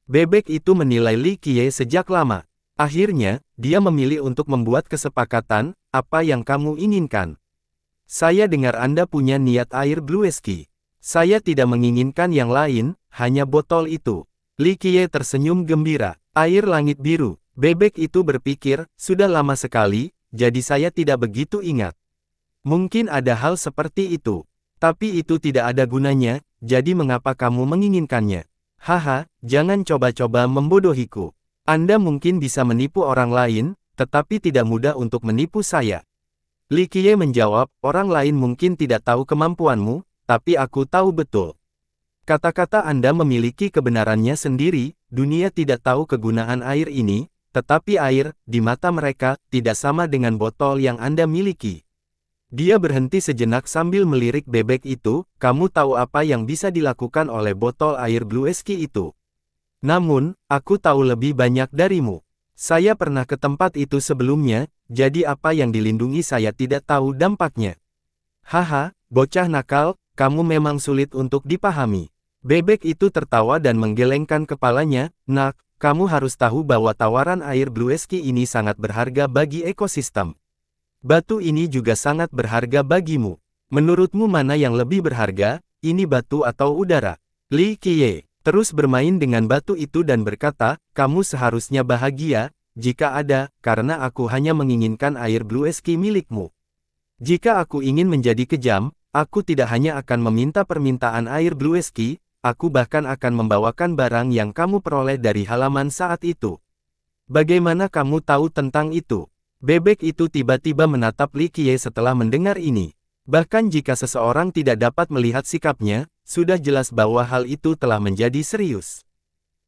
Bebek itu menilai Li Qiye sejak lama. Akhirnya, dia memilih untuk membuat kesepakatan, apa yang kamu inginkan. Saya dengar Anda punya niat air Blue Whiskey. Saya tidak menginginkan yang lain, hanya botol itu. Li Qiye tersenyum gembira. Air langit biru. Bebek itu berpikir, sudah lama sekali, jadi saya tidak begitu ingat. Mungkin ada hal seperti itu. Tapi itu tidak ada gunanya, jadi mengapa kamu menginginkannya? Haha, jangan coba-coba membodohiku. Anda mungkin bisa menipu orang lain, tetapi tidak mudah untuk menipu saya. Li Qiye menjawab, orang lain mungkin tidak tahu kemampuanmu, tapi aku tahu betul. Kata-kata Anda memiliki kebenarannya sendiri, dunia tidak tahu kegunaan air ini, tetapi air, di mata mereka, tidak sama dengan botol yang Anda miliki. Dia berhenti sejenak sambil melirik bebek itu, kamu tahu apa yang bisa dilakukan oleh botol air Blue Whiskey itu. Namun, aku tahu lebih banyak darimu. Saya pernah ke tempat itu sebelumnya, jadi apa yang dilindungi saya tidak tahu dampaknya. Haha, bocah nakal, kamu memang sulit untuk dipahami. Bebek itu tertawa dan menggelengkan kepalanya, nak, kamu harus tahu bahwa tawaran air Blue Whiskey ini sangat berharga bagi ekosistem. Batu ini juga sangat berharga bagimu. Menurutmu mana yang lebih berharga, ini batu atau udara? Li Qiye terus bermain dengan batu itu dan berkata, kamu seharusnya bahagia, jika ada, karena aku hanya menginginkan air Blue Whiskey milikmu. Jika aku ingin menjadi kejam, aku tidak hanya akan meminta permintaan air Blue Whiskey, aku bahkan akan membawakan barang yang kamu peroleh dari halaman saat itu. Bagaimana kamu tahu tentang itu? Bebek itu tiba-tiba menatap Li Qiye setelah mendengar ini. Bahkan jika seseorang tidak dapat melihat sikapnya, sudah jelas bahwa hal itu telah menjadi serius.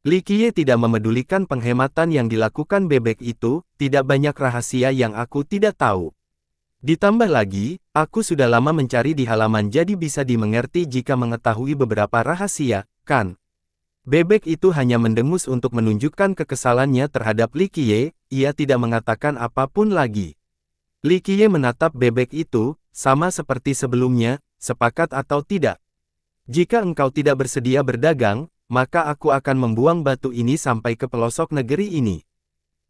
Li Qiye tidak memedulikan penghematan yang dilakukan bebek itu, tidak banyak rahasia yang aku tidak tahu. Ditambah lagi, aku sudah lama mencari di halaman jadi bisa dimengerti jika mengetahui beberapa rahasia, kan? Bebek itu hanya mendengus untuk menunjukkan kekesalannya terhadap Li Qiye, ia tidak mengatakan apapun lagi. Li Qiye menatap bebek itu, sama seperti sebelumnya, sepakat atau tidak. Jika engkau tidak bersedia berdagang, maka aku akan membuang batu ini sampai ke pelosok negeri ini.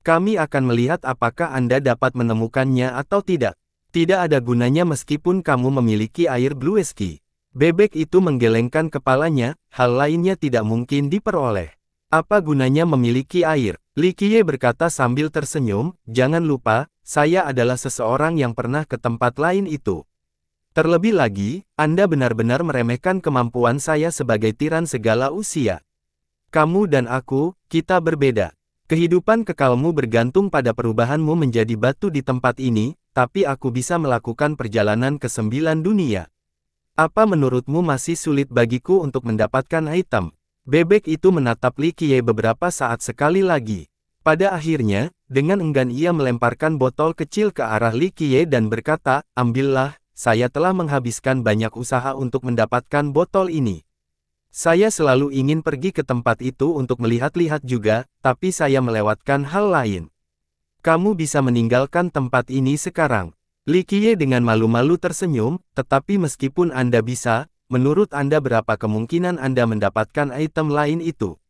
Kami akan melihat apakah Anda dapat menemukannya atau tidak. Tidak ada gunanya meskipun kamu memiliki air Blue Whiskey. Bebek itu menggelengkan kepalanya, hal lainnya tidak mungkin diperoleh. Apa gunanya memiliki air? Li Qiye berkata sambil tersenyum, jangan lupa, saya adalah seseorang yang pernah ke tempat lain itu. Terlebih lagi, Anda benar-benar meremehkan kemampuan saya sebagai tiran segala usia. Kamu dan aku, kita berbeda. Kehidupan kekalmu bergantung pada perubahanmu menjadi batu di tempat ini, tapi aku bisa melakukan perjalanan ke 9 dunia. Apa menurutmu masih sulit bagiku untuk mendapatkan item? Bebek itu menatap Li Qiye beberapa saat sekali lagi. Pada akhirnya, dengan enggan ia melemparkan botol kecil ke arah Li Qiye dan berkata, ambillah, saya telah menghabiskan banyak usaha untuk mendapatkan botol ini. Saya selalu ingin pergi ke tempat itu untuk melihat-lihat juga, tapi saya melewatkan hal lain. Kamu bisa meninggalkan tempat ini sekarang. Li Qiye dengan malu-malu tersenyum, tetapi meskipun Anda bisa, menurut Anda berapa kemungkinan Anda mendapatkan item lain itu?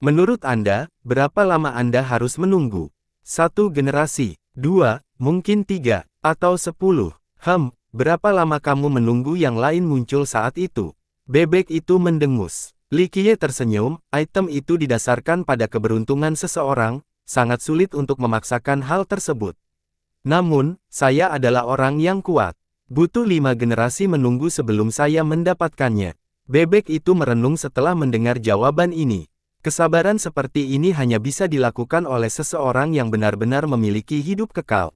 Menurut Anda, berapa lama Anda harus menunggu? 1 generasi, 2, mungkin 3, atau 10. Berapa lama kamu menunggu yang lain muncul saat itu? Bebek itu mendengus. Li Qiye tersenyum, item itu didasarkan pada keberuntungan seseorang, sangat sulit untuk memaksakan hal tersebut. Namun, saya adalah orang yang kuat. Butuh 5 generasi menunggu sebelum saya mendapatkannya. Bebek itu merenung setelah mendengar jawaban ini. Kesabaran seperti ini hanya bisa dilakukan oleh seseorang yang benar-benar memiliki hidup kekal.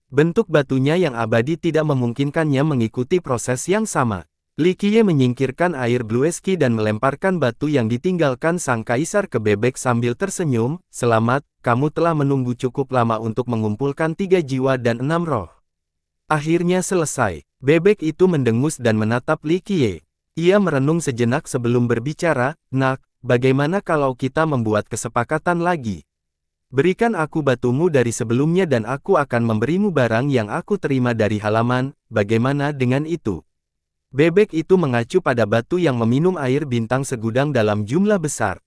Bentuk batunya yang abadi tidak memungkinkannya mengikuti proses yang sama. Li Qiye menyingkirkan air blue ski dan melemparkan batu yang ditinggalkan sang kaisar ke bebek sambil tersenyum, "Selamat, kamu telah menunggu cukup lama untuk mengumpulkan 3 jiwa dan 6 roh. Akhirnya selesai." Bebek itu mendengus dan menatap Li Qiye. Ia merenung sejenak sebelum berbicara, "Nak, bagaimana kalau kita membuat kesepakatan lagi? Berikan aku batumu dari sebelumnya dan aku akan memberimu barang yang aku terima dari halaman, bagaimana dengan itu?" Bebek itu mengacu pada batu yang meminum air bintang segudang dalam jumlah besar.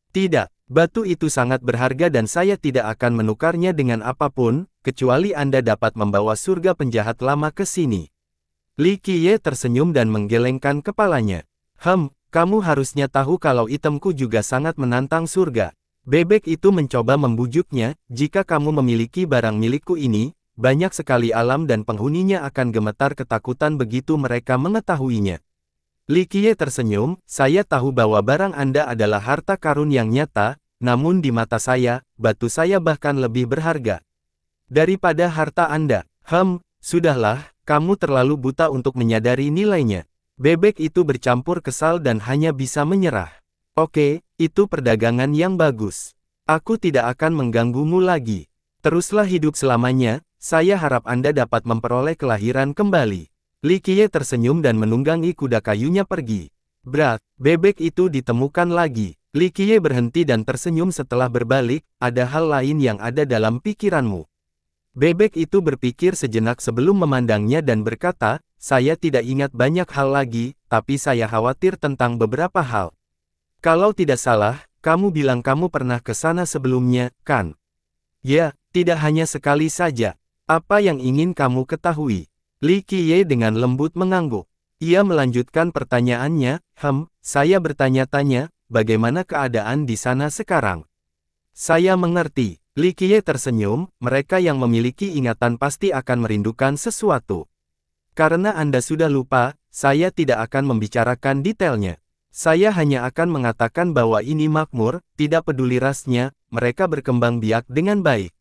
"Tidak, batu itu sangat berharga dan saya tidak akan menukarnya dengan apapun, kecuali Anda dapat membawa surga penjahat lama ke sini." Li Qiye tersenyum dan menggelengkan kepalanya. Kamu harusnya tahu kalau itemku juga sangat menantang surga." Bebek itu mencoba membujuknya, "Jika kamu memiliki barang milikku ini, banyak sekali alam dan penghuninya akan gemetar ketakutan begitu mereka mengetahuinya." Li Qiye tersenyum, "Saya tahu bahwa barang Anda adalah harta karun yang nyata, namun di mata saya, batu saya bahkan lebih berharga daripada harta Anda." Sudahlah, kamu terlalu buta untuk menyadari nilainya." Bebek itu bercampur kesal dan hanya bisa menyerah. "Oke, itu perdagangan yang bagus. Aku tidak akan mengganggumu lagi. Teruslah hidup selamanya. Saya harap Anda dapat memperoleh kelahiran kembali." Li Qiye tersenyum dan menunggangi kuda kayunya pergi. Bebek itu ditemukan lagi. Li Qiye berhenti dan tersenyum setelah berbalik, "Ada hal lain yang ada dalam pikiranmu?" Bebek itu berpikir sejenak sebelum memandangnya dan berkata, "Saya tidak ingat banyak hal lagi, tapi saya khawatir tentang beberapa hal. Kalau tidak salah, kamu bilang kamu pernah ke sana sebelumnya, kan?" "Ya, tidak hanya sekali saja. Apa yang ingin kamu ketahui?" Li Qiye dengan lembut mengangguk. Ia melanjutkan pertanyaannya, Saya bertanya-tanya, bagaimana keadaan di sana sekarang?" "Saya mengerti." Li Qiye tersenyum, "Mereka yang memiliki ingatan pasti akan merindukan sesuatu. Karena Anda sudah lupa, saya tidak akan membicarakan detailnya. Saya hanya akan mengatakan bahwa ini makmur, tidak peduli rasnya, mereka berkembang biak dengan baik.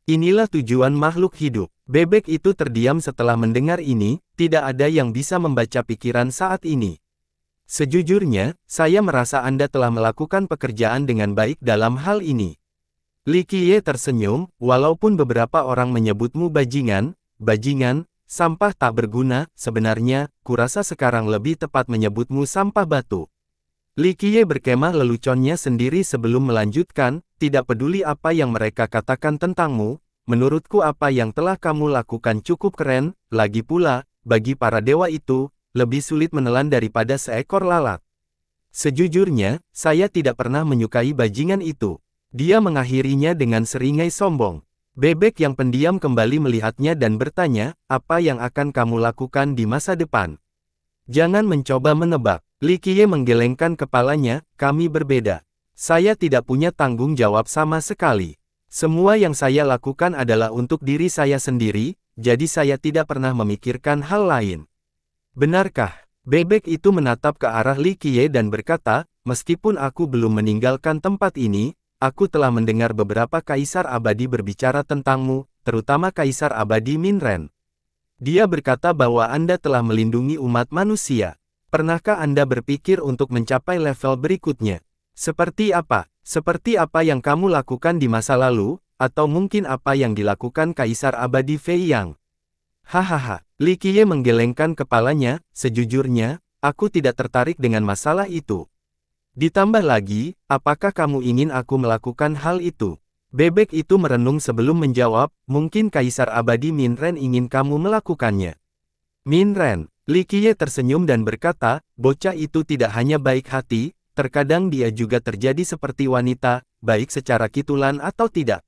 Inilah tujuan makhluk hidup." Bebek itu terdiam setelah mendengar ini, tidak ada yang bisa membaca pikiran saat ini. "Sejujurnya, saya merasa Anda telah melakukan pekerjaan dengan baik dalam hal ini." Li Qiye tersenyum, "Walaupun beberapa orang menyebutmu bajingan, sampah tak berguna, sebenarnya, kurasa sekarang lebih tepat menyebutmu sampah batu." Li Qiye berkemah leluconnya sendiri sebelum melanjutkan, "Tidak peduli apa yang mereka katakan tentangmu, menurutku apa yang telah kamu lakukan cukup keren, lagi pula, bagi para dewa itu, lebih sulit menelan daripada seekor lalat. Sejujurnya, saya tidak pernah menyukai bajingan itu." Dia mengakhirinya dengan seringai sombong. Bebek yang pendiam kembali melihatnya dan bertanya, "Apa yang akan kamu lakukan di masa depan?" "Jangan mencoba menebak." Li Qiye menggelengkan kepalanya, "Kami berbeda. Saya tidak punya tanggung jawab sama sekali. Semua yang saya lakukan adalah untuk diri saya sendiri, jadi saya tidak pernah memikirkan hal lain." "Benarkah?" Bebek itu menatap ke arah Li Qiye dan berkata, "Meskipun aku belum meninggalkan tempat ini, aku telah mendengar beberapa kaisar abadi berbicara tentangmu, terutama Kaisar Abadi Minren. Dia berkata bahwa Anda telah melindungi umat manusia. Pernahkah Anda berpikir untuk mencapai level berikutnya? Seperti apa? Seperti apa yang kamu lakukan di masa lalu, atau mungkin apa yang dilakukan Kaisar Abadi Fei Yang?" "Hahaha." Li Qiye menggelengkan kepalanya, "Sejujurnya, aku tidak tertarik dengan masalah itu. Ditambah lagi, apakah kamu ingin aku melakukan hal itu?" Bebek itu merenung sebelum menjawab, "Mungkin Kaisar Abadi Minren ingin kamu melakukannya." "Minren?" Li Qiye tersenyum dan berkata, "Bocah itu tidak hanya baik hati, terkadang dia juga terjadi seperti wanita, baik secara kitulan atau tidak.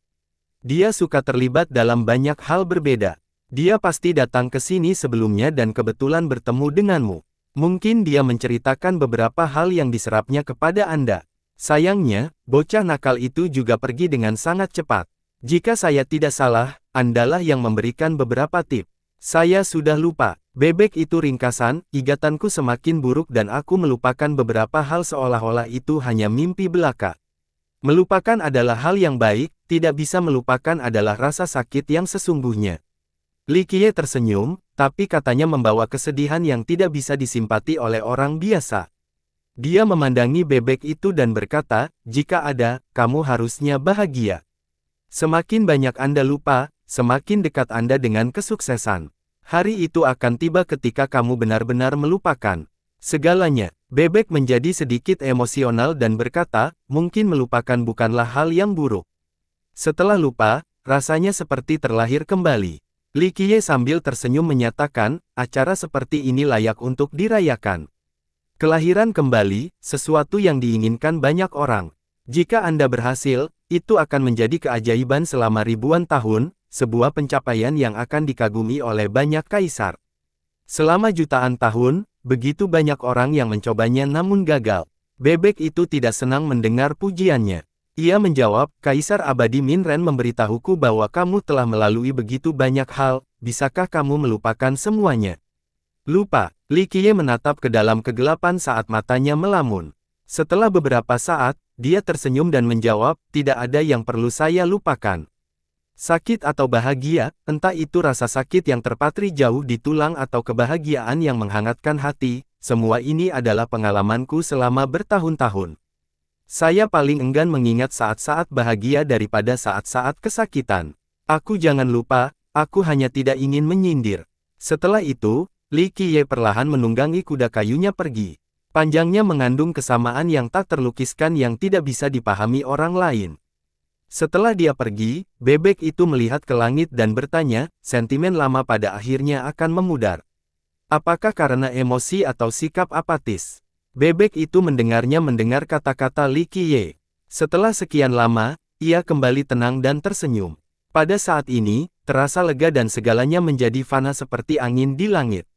Dia suka terlibat dalam banyak hal berbeda. Dia pasti datang ke sini sebelumnya dan kebetulan bertemu denganmu. Mungkin dia menceritakan beberapa hal yang diserapnya kepada Anda. Sayangnya, bocah nakal itu juga pergi dengan sangat cepat. Jika saya tidak salah, Andalah yang memberikan beberapa tip. Saya sudah lupa." Bebek itu ringkasan, "Igatanku semakin buruk dan aku melupakan beberapa hal seolah-olah itu hanya mimpi belaka. Melupakan adalah hal yang baik, tidak bisa melupakan adalah rasa sakit yang sesungguhnya." Li Qiye tersenyum, tapi katanya membawa kesedihan yang tidak bisa disimpati oleh orang biasa. Dia memandangi bebek itu dan berkata, jika ada, kamu harusnya bahagia. Semakin banyak Anda lupa, semakin dekat Anda dengan kesuksesan. Hari itu akan tiba ketika kamu benar-benar melupakan segalanya. Bebek menjadi sedikit emosional dan berkata, mungkin melupakan bukanlah hal yang buruk. Setelah lupa, rasanya seperti terlahir kembali. Li Qiye sambil tersenyum menyatakan, acara seperti ini layak untuk dirayakan. Kelahiran kembali, sesuatu yang diinginkan banyak orang. Jika Anda berhasil, itu akan menjadi keajaiban selama ribuan tahun, sebuah pencapaian yang akan dikagumi oleh banyak kaisar. Selama jutaan tahun, begitu banyak orang yang mencobanya namun gagal. Bebek itu tidak senang mendengar pujiannya. Ia menjawab, Kaisar Abadi Minren memberitahuku bahwa kamu telah melalui begitu banyak hal, bisakah kamu melupakan semuanya? Lupa. Li Qiye menatap ke dalam kegelapan saat matanya melamun. Setelah beberapa saat, dia tersenyum dan menjawab, tidak ada yang perlu saya lupakan. Sakit atau bahagia, entah itu rasa sakit yang terpatri jauh di tulang atau kebahagiaan yang menghangatkan hati, semua ini adalah pengalamanku selama bertahun-tahun. Saya paling enggan mengingat saat-saat bahagia daripada saat-saat kesakitan. Aku jangan lupa, aku hanya tidak ingin menyindir. Setelah itu, Li Qiye perlahan menunggangi kuda kayunya pergi. Panjangnya mengandung kesamaan yang tak terlukiskan yang tidak bisa dipahami orang lain. Setelah dia pergi, bebek itu melihat ke langit dan bertanya, sentimen lama pada akhirnya akan memudar. Apakah karena emosi atau sikap apatis? Bebek itu mendengar kata-kata Li Qiye. Setelah sekian lama, ia kembali tenang dan tersenyum. Pada saat ini, terasa lega dan segalanya menjadi fana seperti angin di langit.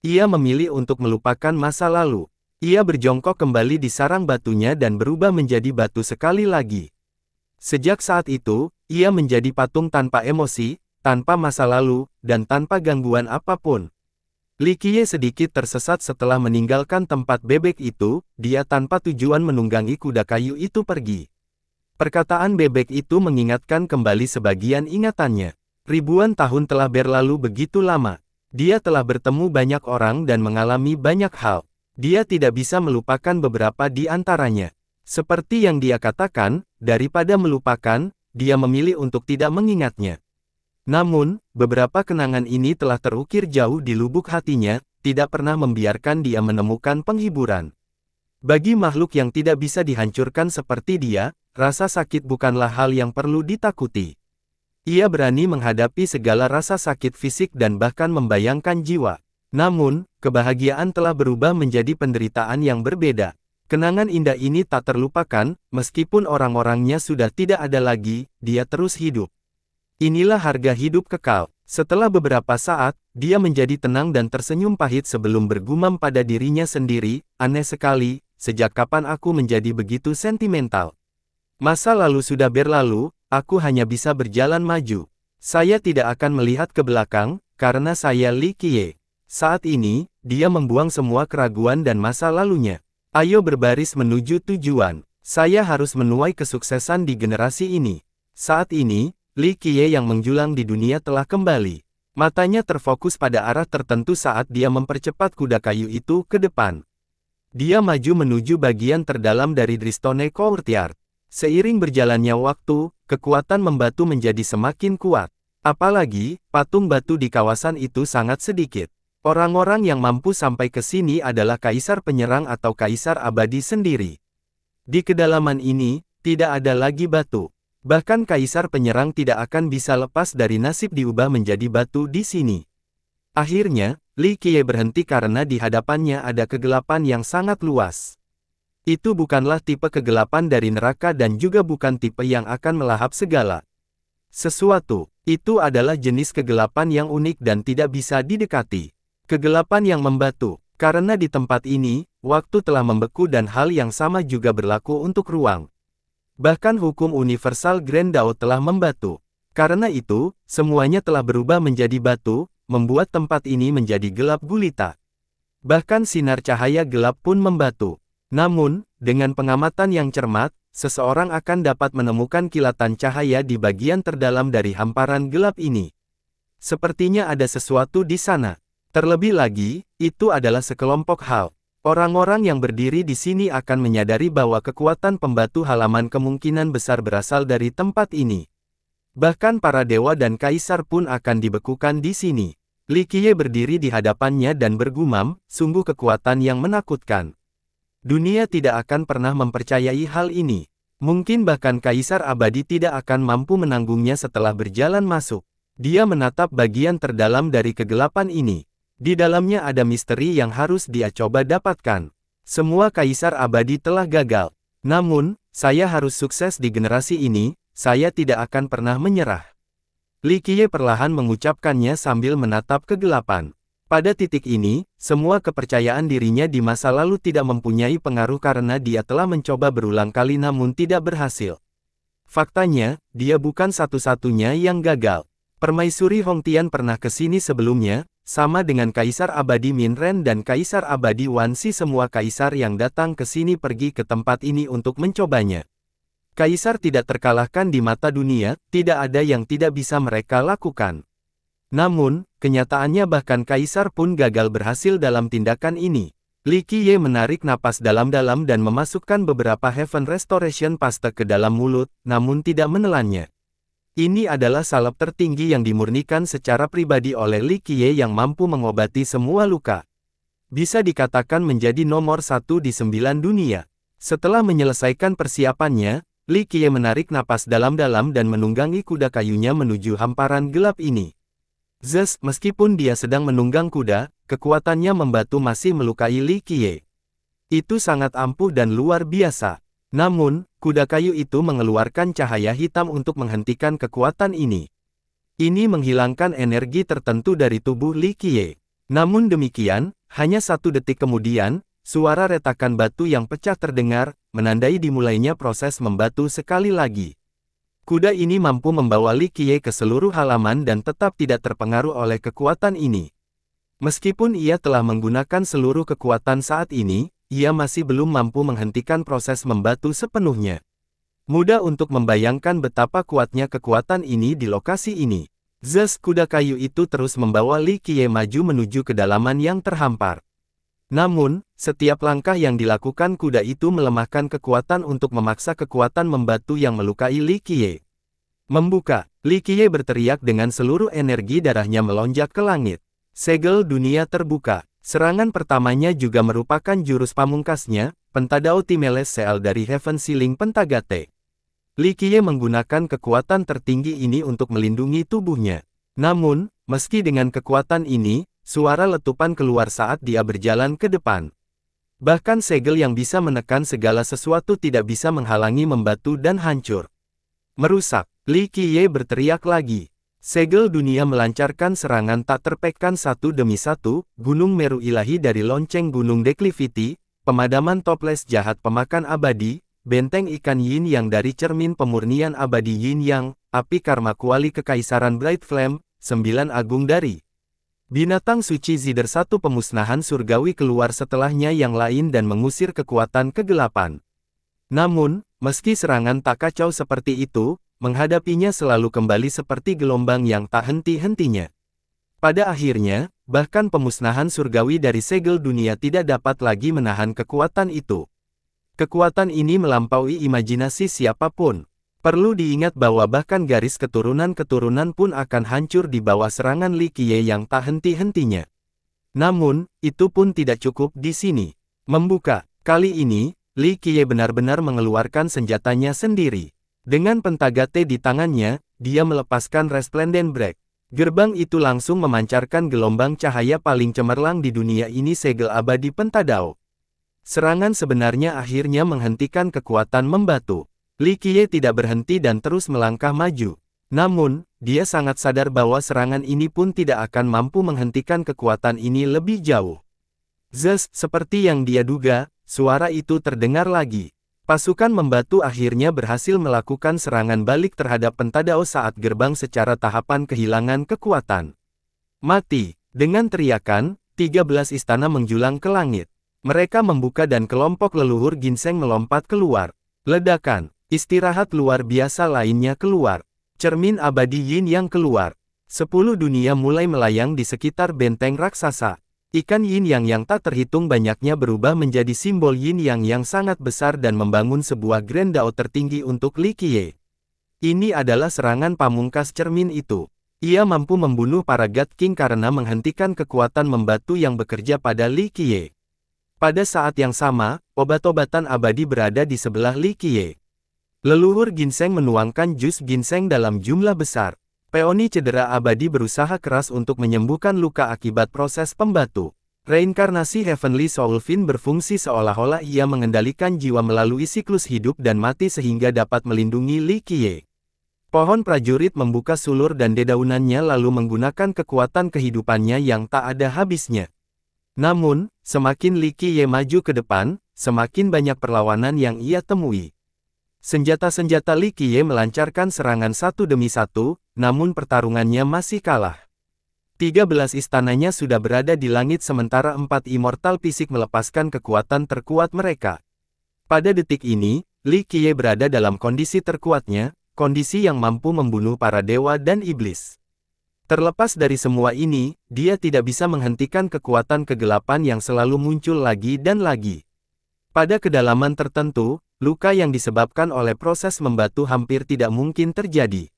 Ia memilih untuk melupakan masa lalu. Ia berjongkok kembali di sarang batunya dan berubah menjadi batu sekali lagi. Sejak saat itu, ia menjadi patung tanpa emosi, tanpa masa lalu, dan tanpa gangguan apapun. Li Qiye sedikit tersesat setelah meninggalkan tempat bebek itu, dia tanpa tujuan menunggangi kuda kayu itu pergi. Perkataan bebek itu mengingatkan kembali sebagian ingatannya. Ribuan tahun telah berlalu begitu lama. Dia telah bertemu banyak orang dan mengalami banyak hal. Dia tidak bisa melupakan beberapa di antaranya. Seperti yang dia katakan, daripada melupakan, dia memilih untuk tidak mengingatnya. Namun, beberapa kenangan ini telah terukir jauh di lubuk hatinya, tidak pernah membiarkan dia menemukan penghiburan. Bagi makhluk yang tidak bisa dihancurkan seperti dia, rasa sakit bukanlah hal yang perlu ditakuti. Ia berani menghadapi segala rasa sakit fisik dan bahkan membayangkan jiwa. Namun, kebahagiaan telah berubah menjadi penderitaan yang berbeda. Kenangan indah ini tak terlupakan, meskipun orang-orangnya sudah tidak ada lagi, dia terus hidup. Inilah harga hidup kekal. Setelah beberapa saat, dia menjadi tenang dan tersenyum pahit sebelum bergumam pada dirinya sendiri, aneh sekali, sejak kapan aku menjadi begitu sentimental. Masa lalu sudah berlalu, aku hanya bisa berjalan maju. Saya tidak akan melihat ke belakang, karena saya Li Qiye. Saat ini, dia membuang semua keraguan dan masa lalunya. Ayo berbaris menuju tujuan. Saya harus menuai kesuksesan di generasi ini. Saat ini, Li Qiye yang menjulang di dunia telah kembali. Matanya terfokus pada arah tertentu saat dia mempercepat kuda kayu itu ke depan. Dia maju menuju bagian terdalam dari Dristone Courtyard. Seiring berjalannya waktu, kekuatan membatu menjadi semakin kuat. Apalagi, patung batu di kawasan itu sangat sedikit. Orang-orang yang mampu sampai ke sini adalah kaisar penyerang atau kaisar abadi sendiri. Di kedalaman ini, tidak ada lagi batu. Bahkan kaisar penyerang tidak akan bisa lepas dari nasib diubah menjadi batu di sini. Akhirnya, Li Qiye berhenti karena di hadapannya ada kegelapan yang sangat luas. Itu bukanlah tipe kegelapan dari neraka dan juga bukan tipe yang akan melahap segala sesuatu. Itu adalah jenis kegelapan yang unik dan tidak bisa didekati. Kegelapan yang membatu. Karena di tempat ini, waktu telah membeku dan hal yang sama juga berlaku untuk ruang. Bahkan hukum universal Grand Dao telah membatu. Karena itu, semuanya telah berubah menjadi batu, membuat tempat ini menjadi gelap gulita. Bahkan sinar cahaya gelap pun membatu. Namun, dengan pengamatan yang cermat, seseorang akan dapat menemukan kilatan cahaya di bagian terdalam dari hamparan gelap ini. Sepertinya ada sesuatu di sana. Terlebih lagi, itu adalah sekelompok hal. Orang-orang yang berdiri di sini akan menyadari bahwa kekuatan pembatu halaman kemungkinan besar berasal dari tempat ini. Bahkan para dewa dan kaisar pun akan dibekukan di sini. Li Qiye berdiri di hadapannya dan bergumam, sungguh kekuatan yang menakutkan. Dunia tidak akan pernah mempercayai hal ini. Mungkin bahkan kaisar abadi tidak akan mampu menanggungnya setelah berjalan masuk. Dia menatap bagian terdalam dari kegelapan ini. Di dalamnya ada misteri yang harus dia coba dapatkan. Semua kaisar abadi telah gagal. Namun, saya harus sukses di generasi ini, saya tidak akan pernah menyerah. Li Qiye perlahan mengucapkannya sambil menatap kegelapan. Pada titik ini, semua kepercayaan dirinya di masa lalu tidak mempunyai pengaruh karena dia telah mencoba berulang kali namun tidak berhasil. Faktanya, dia bukan satu-satunya yang gagal. Permaisuri Hongtian pernah ke sini sebelumnya, sama dengan Kaisar Abadi Minren dan Kaisar Abadi Wansi. Semua kaisar yang datang ke sini pergi ke tempat ini untuk mencobanya. Kaisar tidak terkalahkan di mata dunia, tidak ada yang tidak bisa mereka lakukan. Namun, kenyataannya bahkan kaisar pun gagal berhasil dalam tindakan ini. Li Qiye menarik napas dalam-dalam dan memasukkan beberapa Heaven Restoration Paste ke dalam mulut, namun tidak menelannya. Ini adalah salep tertinggi yang dimurnikan secara pribadi oleh Li Qiye yang mampu mengobati semua luka. Bisa dikatakan menjadi nomor 1 di 9 dunia. Setelah menyelesaikan persiapannya, Li Qiye menarik napas dalam-dalam dan menunggangi kuda kayunya menuju hamparan gelap ini. Zes, meskipun dia sedang menunggang kuda, kekuatannya membatu masih melukai Li Qiye. Itu sangat ampuh dan luar biasa. Namun, kuda kayu itu mengeluarkan cahaya hitam untuk menghentikan kekuatan ini. Ini menghilangkan energi tertentu dari tubuh Li Qiye. Namun demikian, hanya 1 detik kemudian, suara retakan batu yang pecah terdengar, menandai dimulainya proses membatu sekali lagi. Kuda ini mampu membawa Li Qiye ke seluruh halaman dan tetap tidak terpengaruh oleh kekuatan ini. Meskipun ia telah menggunakan seluruh kekuatan saat ini, ia masih belum mampu menghentikan proses membatu sepenuhnya. Mudah untuk membayangkan betapa kuatnya kekuatan ini di lokasi ini. Zes, kuda kayu itu terus membawa Li Qiye maju menuju kedalaman yang terhampar. Namun, setiap langkah yang dilakukan kuda itu melemahkan kekuatan untuk memaksa kekuatan membatu yang melukai Li Qiye. Membuka, Li Qiye berteriak dengan seluruh energi darahnya melonjak ke langit. Segel dunia terbuka. Serangan pertamanya juga merupakan jurus pamungkasnya, Pentadao Timeles Seal dari Heaven Ceiling Pentagate. Li Qiye menggunakan kekuatan tertinggi ini untuk melindungi tubuhnya. Namun, meski dengan kekuatan ini, suara letupan keluar saat dia berjalan ke depan. Bahkan segel yang bisa menekan segala sesuatu tidak bisa menghalangi membatu dan hancur. Merusak, Li Qiye berteriak lagi. Segel dunia melancarkan serangan tak terpekkan satu demi satu, Gunung Meru Ilahi dari lonceng Gunung Declivity, pemadaman toples jahat pemakan abadi, benteng ikan yin yang dari cermin pemurnian abadi yin yang, api karma kuali kekaisaran Bright Flame, 9 agung dari binatang suci Zider, 1 pemusnahan surgawi keluar setelahnya yang lain dan mengusir kekuatan kegelapan. Namun, meski serangan tak kacau seperti itu, menghadapinya selalu kembali seperti gelombang yang tak henti-hentinya. Pada akhirnya, bahkan pemusnahan surgawi dari segel dunia tidak dapat lagi menahan kekuatan itu. Kekuatan ini melampaui imajinasi siapapun. Perlu diingat bahwa bahkan garis keturunan-keturunan pun akan hancur di bawah serangan Li Qiye yang tak henti-hentinya. Namun, itu pun tidak cukup di sini. Membuka, kali ini, Li Qiye benar-benar mengeluarkan senjatanya sendiri. Dengan pentagate di tangannya, dia melepaskan Resplendent Break. Gerbang itu langsung memancarkan gelombang cahaya paling cemerlang di dunia ini, segel abadi Pentadao. Serangan sebenarnya akhirnya menghentikan kekuatan membatu. Li Qiye tidak berhenti dan terus melangkah maju. Namun, dia sangat sadar bahwa serangan ini pun tidak akan mampu menghentikan kekuatan ini lebih jauh. Zes, seperti yang dia duga, suara itu terdengar lagi. Pasukan membatu akhirnya berhasil melakukan serangan balik terhadap Pentadao saat gerbang secara tahapan kehilangan kekuatan. Mati! Dengan teriakan, 13 istana menjulang ke langit. Mereka membuka dan kelompok leluhur ginseng melompat keluar. Ledakan, istirahat luar biasa lainnya keluar. Cermin abadi yin yang keluar. 10 dunia mulai melayang di sekitar benteng raksasa. Ikan yin yang tak terhitung banyaknya berubah menjadi simbol yin yang sangat besar dan membangun sebuah Grand Dao tertinggi untuk Li Qiye. Ini adalah serangan pamungkas cermin itu. Ia mampu membunuh para God King karena menghentikan kekuatan membatu yang bekerja pada Li Qiye. Pada saat yang sama, obat-obatan abadi berada di sebelah Li Qiye. Leluhur ginseng menuangkan jus ginseng dalam jumlah besar. Peoni cedera abadi berusaha keras untuk menyembuhkan luka akibat proses pembatu. Reinkarnasi Heavenly Soulfin berfungsi seolah-olah ia mengendalikan jiwa melalui siklus hidup dan mati sehingga dapat melindungi Li Qiye. Pohon prajurit membuka sulur dan dedaunannya lalu menggunakan kekuatan kehidupannya yang tak ada habisnya. Namun, semakin Li Qiye maju ke depan, semakin banyak perlawanan yang ia temui. Senjata-senjata Li Qiye melancarkan serangan satu demi satu, namun pertarungannya masih kalah. 13 istananya sudah berada di langit sementara 4 immortal fisik melepaskan kekuatan terkuat mereka. Pada detik ini, Li Qiye berada dalam kondisi terkuatnya, kondisi yang mampu membunuh para dewa dan iblis. Terlepas dari semua ini, dia tidak bisa menghentikan kekuatan kegelapan yang selalu muncul lagi dan lagi. Pada kedalaman tertentu, luka yang disebabkan oleh proses membatu hampir tidak mungkin terjadi.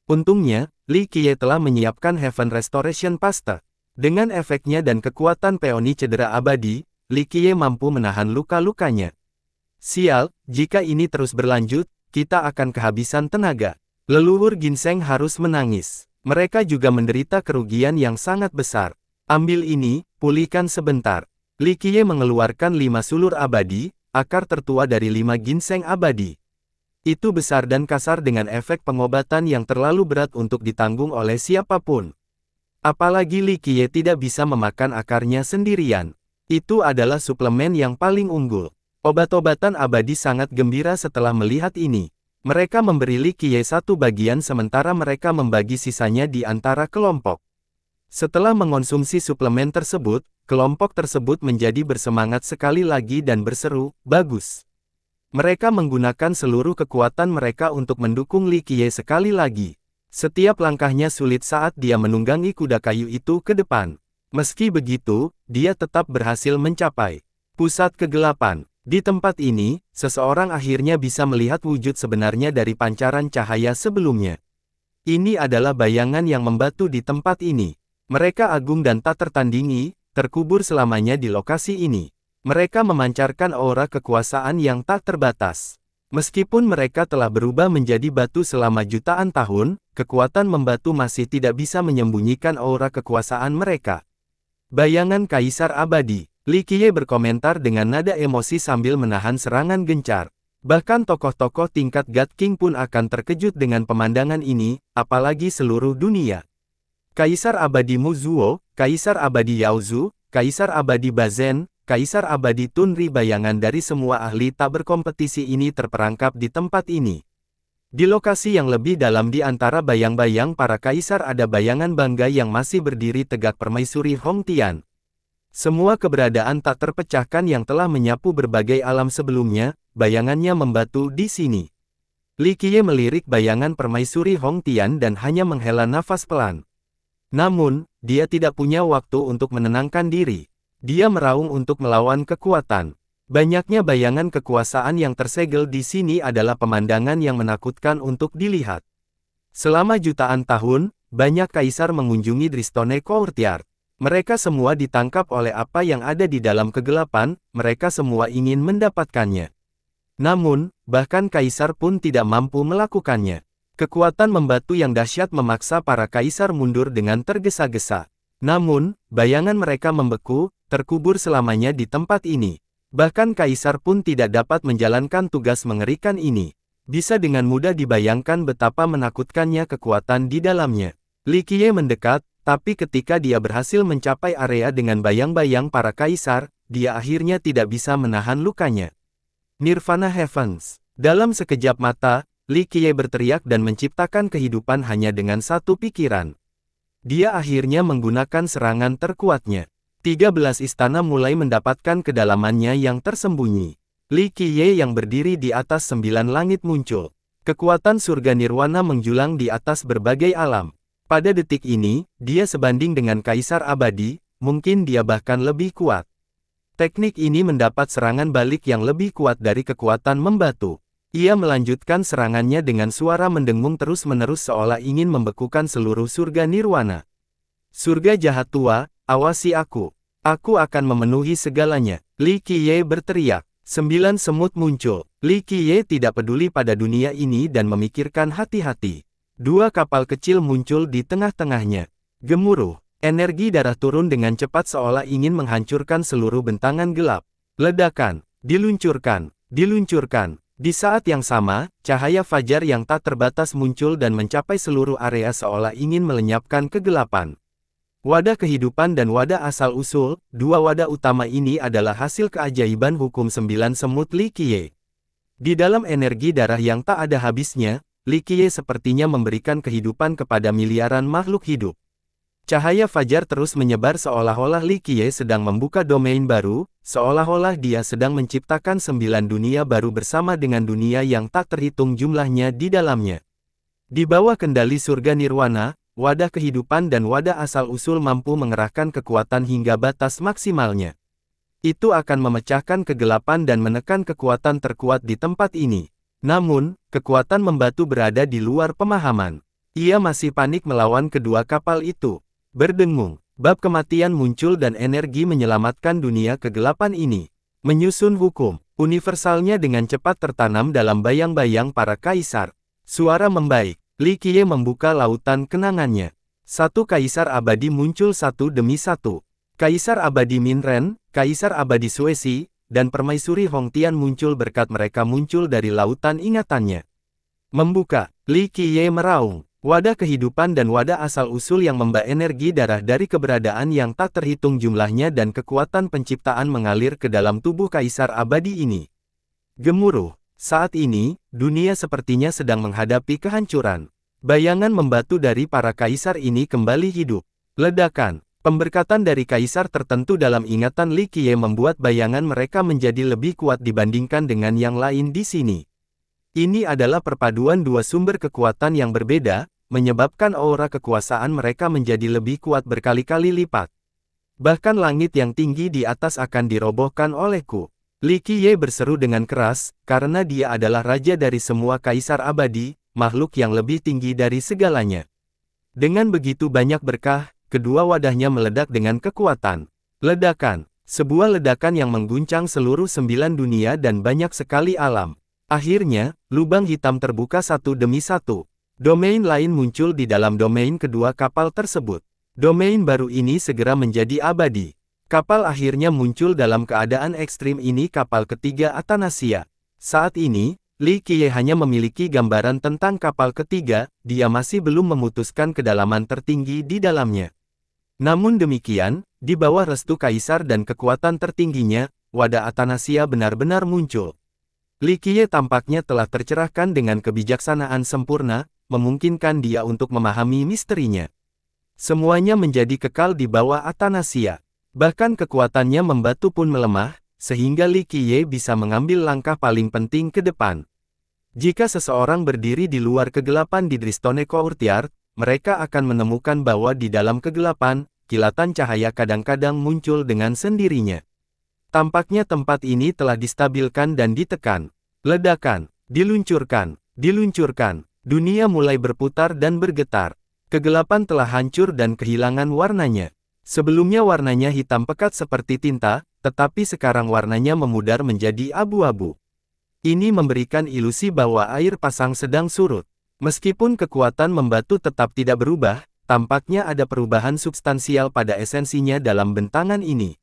Untungnya, Li Qiye telah menyiapkan Heaven Restoration Paste. Dengan efeknya dan kekuatan peoni cedera abadi, Li Qiye mampu menahan luka-lukanya. Sial, jika ini terus berlanjut, kita akan kehabisan tenaga. Leluhur ginseng harus menangis. Mereka juga menderita kerugian yang sangat besar. Ambil ini, pulihkan sebentar. Li Qiye mengeluarkan 5 sulur abadi, akar tertua dari 5 ginseng abadi. Itu besar dan kasar dengan efek pengobatan yang terlalu berat untuk ditanggung oleh siapapun. Apalagi Li Qiye tidak bisa memakan akarnya sendirian. Itu adalah suplemen yang paling unggul. Obat-obatan abadi sangat gembira setelah melihat ini. Mereka memberi Li Qiye satu bagian sementara mereka membagi sisanya di antara kelompok. Setelah mengonsumsi suplemen tersebut, kelompok tersebut menjadi bersemangat sekali lagi dan berseru, "Bagus!" Mereka menggunakan seluruh kekuatan mereka untuk mendukung Li Qiye sekali lagi. Setiap langkahnya sulit saat dia menunggangi kuda kayu itu ke depan. Meski begitu, dia tetap berhasil mencapai pusat kegelapan. Di tempat ini, seseorang akhirnya bisa melihat wujud sebenarnya dari pancaran cahaya sebelumnya. Ini adalah bayangan yang membatu di tempat ini. Mereka agung dan tak tertandingi, terkubur selamanya di lokasi ini. Mereka memancarkan aura kekuasaan yang tak terbatas. Meskipun mereka telah berubah menjadi batu selama jutaan tahun, kekuatan membatu masih tidak bisa menyembunyikan aura kekuasaan mereka. Bayangan Kaisar Abadi. Li Qiye berkomentar dengan nada emosi sambil menahan serangan gencar. Bahkan tokoh-tokoh tingkat God King pun akan terkejut dengan pemandangan ini, apalagi seluruh dunia. Kaisar Abadi Muzuo, Kaisar Abadi Yaozu, Kaisar Abadi Bazen, Kaisar Abadi Tunri, bayangan dari semua ahli tak berkompetisi ini terperangkap di tempat ini. Di lokasi yang lebih dalam di antara bayang-bayang para kaisar ada bayangan bangga yang masih berdiri tegak permaisuri Hong Tian. Semua keberadaan tak terpecahkan yang telah menyapu berbagai alam sebelumnya, bayangannya membatu di sini. Li Qiye melirik bayangan permaisuri Hong Tian dan hanya menghela nafas pelan. Namun, dia tidak punya waktu untuk menenangkan diri. Dia meraung untuk melawan kekuatan. Banyaknya bayangan kekuasaan yang tersegel di sini adalah pemandangan yang menakutkan untuk dilihat. Selama jutaan tahun, banyak kaisar mengunjungi Dristone Courtyard. Mereka semua ditangkap oleh apa yang ada di dalam kegelapan, mereka semua ingin mendapatkannya. Namun, bahkan kaisar pun tidak mampu melakukannya. Kekuatan membatu yang dahsyat memaksa para kaisar mundur dengan tergesa-gesa. Namun, bayangan mereka membeku, terkubur selamanya di tempat ini. Bahkan kaisar pun tidak dapat menjalankan tugas mengerikan ini. Bisa dengan mudah dibayangkan betapa menakutkannya kekuatan di dalamnya. Li Qiye mendekat, tapi ketika dia berhasil mencapai area dengan bayang-bayang para kaisar, dia akhirnya tidak bisa menahan lukanya. Nirvana Heavens. Dalam sekejap mata, Li Qiye berteriak dan menciptakan kehidupan hanya dengan satu pikiran. Dia akhirnya menggunakan serangan terkuatnya. 13 istana mulai mendapatkan kedalamannya yang tersembunyi. Li Qiye yang berdiri di atas 9 langit muncul. Kekuatan surga nirwana menjulang di atas berbagai alam. Pada detik ini, dia sebanding dengan Kaisar Abadi, mungkin dia bahkan lebih kuat. Teknik ini mendapat serangan balik yang lebih kuat dari kekuatan membatu. Ia melanjutkan serangannya dengan suara mendengung terus-menerus seolah ingin membekukan seluruh surga nirwana. Surga jahat tua, awasi aku. Aku akan memenuhi segalanya. Li Qiye berteriak. 9 semut muncul. Li Qiye tidak peduli pada dunia ini dan memikirkan hati-hati. 2 kapal kecil muncul di tengah-tengahnya. Gemuruh. Energi darah turun dengan cepat seolah ingin menghancurkan seluruh bentangan gelap. Ledakan. Diluncurkan. Diluncurkan. Di saat yang sama, cahaya fajar yang tak terbatas muncul dan mencapai seluruh area seolah ingin melenyapkan kegelapan. Wadah kehidupan dan wadah asal-usul, 2 wadah utama ini adalah hasil keajaiban hukum 9 semut Li Qiye. Di dalam energi darah yang tak ada habisnya, Li Qiye sepertinya memberikan kehidupan kepada miliaran makhluk hidup. Cahaya fajar terus menyebar seolah-olah Li Qiye sedang membuka domain baru, seolah-olah dia sedang menciptakan 9 dunia baru bersama dengan dunia yang tak terhitung jumlahnya di dalamnya. Di bawah kendali surga nirwana, wadah kehidupan dan wadah asal-usul mampu mengerahkan kekuatan hingga batas maksimalnya. Itu akan memecahkan kegelapan dan menekan kekuatan terkuat di tempat ini. Namun, kekuatan membatu berada di luar pemahaman. Ia masih panik melawan kedua kapal itu. Berdengung, bab kematian muncul dan energi menyelamatkan dunia kegelapan ini. Menyusun hukum, universalnya dengan cepat tertanam dalam bayang-bayang para kaisar. Suara membaik. Li Qiye membuka lautan kenangannya. 1 kaisar abadi muncul satu demi satu. Kaisar abadi Minren, Kaisar abadi Suesi, dan Permaisuri Hongtian muncul berkat mereka muncul dari lautan ingatannya. Membuka, Li Qiye meraung. Wadah kehidupan dan wadah asal-usul yang membawa energi darah dari keberadaan yang tak terhitung jumlahnya dan kekuatan penciptaan mengalir ke dalam tubuh kaisar abadi ini. Gemuruh. Saat ini, dunia sepertinya sedang menghadapi kehancuran. Bayangan membatu dari para kaisar ini kembali hidup. Ledakan, pemberkatan dari kaisar tertentu dalam ingatan Li Qiye membuat bayangan mereka menjadi lebih kuat dibandingkan dengan yang lain di sini. Ini adalah perpaduan 2 sumber kekuatan yang berbeda, menyebabkan aura kekuasaan mereka menjadi lebih kuat berkali-kali lipat. Bahkan langit yang tinggi di atas akan dirobohkan olehku. Li Qiye berseru dengan keras, karena dia adalah raja dari semua kaisar abadi, makhluk yang lebih tinggi dari segalanya. Dengan begitu banyak berkah, kedua wadahnya meledak dengan kekuatan. Ledakan, sebuah ledakan yang mengguncang seluruh 9 dunia dan banyak sekali alam. Akhirnya, lubang hitam terbuka satu demi satu. Domain lain muncul di dalam domain kedua kapal tersebut. Domain baru ini segera menjadi abadi. Kapal akhirnya muncul dalam keadaan ekstrim ini kapal ketiga Atanasia. Saat ini, Li Qiye hanya memiliki gambaran tentang kapal ketiga, dia masih belum memutuskan kedalaman tertinggi di dalamnya. Namun demikian, di bawah restu kaisar dan kekuatan tertingginya, wadah Atanasia benar-benar muncul. Li Qiye tampaknya telah tercerahkan dengan kebijaksanaan sempurna, memungkinkan dia untuk memahami misterinya. Semuanya menjadi kekal di bawah Atanasia. Bahkan kekuatannya membatu pun melemah, sehingga Li Qiye bisa mengambil langkah paling penting ke depan. Jika seseorang berdiri di luar kegelapan di Dristone Courtyard, mereka akan menemukan bahwa di dalam kegelapan, kilatan cahaya kadang-kadang muncul dengan sendirinya. Tampaknya tempat ini telah distabilkan dan ditekan. Ledakan, diluncurkan, diluncurkan, dunia mulai berputar dan bergetar. Kegelapan telah hancur dan kehilangan warnanya. Sebelumnya warnanya hitam pekat seperti tinta, tetapi sekarang warnanya memudar menjadi abu-abu. Ini memberikan ilusi bahwa air pasang sedang surut. Meskipun kekuatan membatu tetap tidak berubah, tampaknya ada perubahan substansial pada esensinya dalam bentangan ini.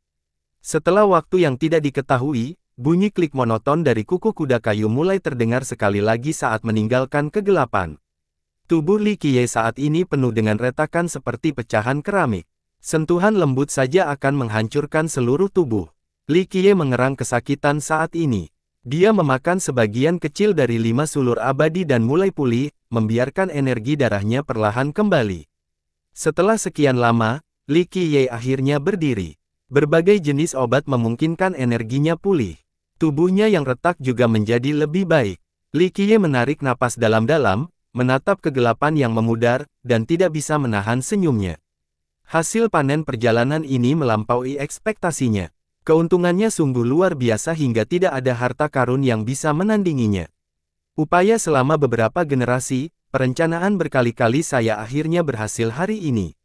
Setelah waktu yang tidak diketahui, bunyi klik monoton dari kuku kuda kayu mulai terdengar sekali lagi saat meninggalkan kegelapan. Tubuh Li Qiye saat ini penuh dengan retakan seperti pecahan keramik. Sentuhan lembut saja akan menghancurkan seluruh tubuh. Li Qiye mengerang kesakitan saat ini. Dia memakan sebagian kecil dari 5 sulur abadi dan mulai pulih, membiarkan energi darahnya perlahan kembali. Setelah sekian lama, Li Qiye akhirnya berdiri. Berbagai jenis obat memungkinkan energinya pulih. Tubuhnya yang retak juga menjadi lebih baik. Li Qiye menarik napas dalam-dalam, menatap kegelapan yang memudar, dan tidak bisa menahan senyumnya. Hasil panen perjalanan ini melampaui ekspektasinya. Keuntungannya sungguh luar biasa hingga tidak ada harta karun yang bisa menandinginya. Upaya selama beberapa generasi, perencanaan berkali-kali saya akhirnya berhasil hari ini.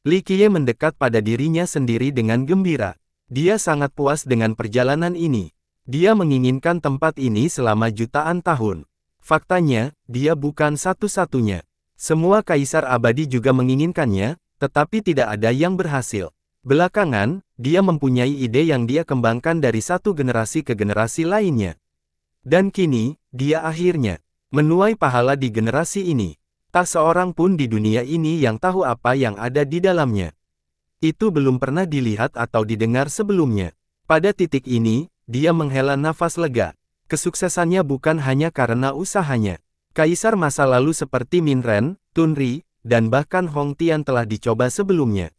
Li Qiye mendekat pada dirinya sendiri dengan gembira. Dia sangat puas dengan perjalanan ini. Dia menginginkan tempat ini selama jutaan tahun. Faktanya, dia bukan satu-satunya. Semua kaisar abadi juga menginginkannya, tetapi tidak ada yang berhasil. Belakangan, dia mempunyai ide yang dia kembangkan dari satu generasi ke generasi lainnya. Dan kini, dia akhirnya menuai pahala di generasi ini. Tak seorang pun di dunia ini yang tahu apa yang ada di dalamnya. Itu belum pernah dilihat atau didengar sebelumnya. Pada titik ini, dia menghela nafas lega. Kesuksesannya bukan hanya karena usahanya. Kaisar masa lalu seperti Min Ren, Tun Ri, dan bahkan Hong Tian telah dicoba sebelumnya.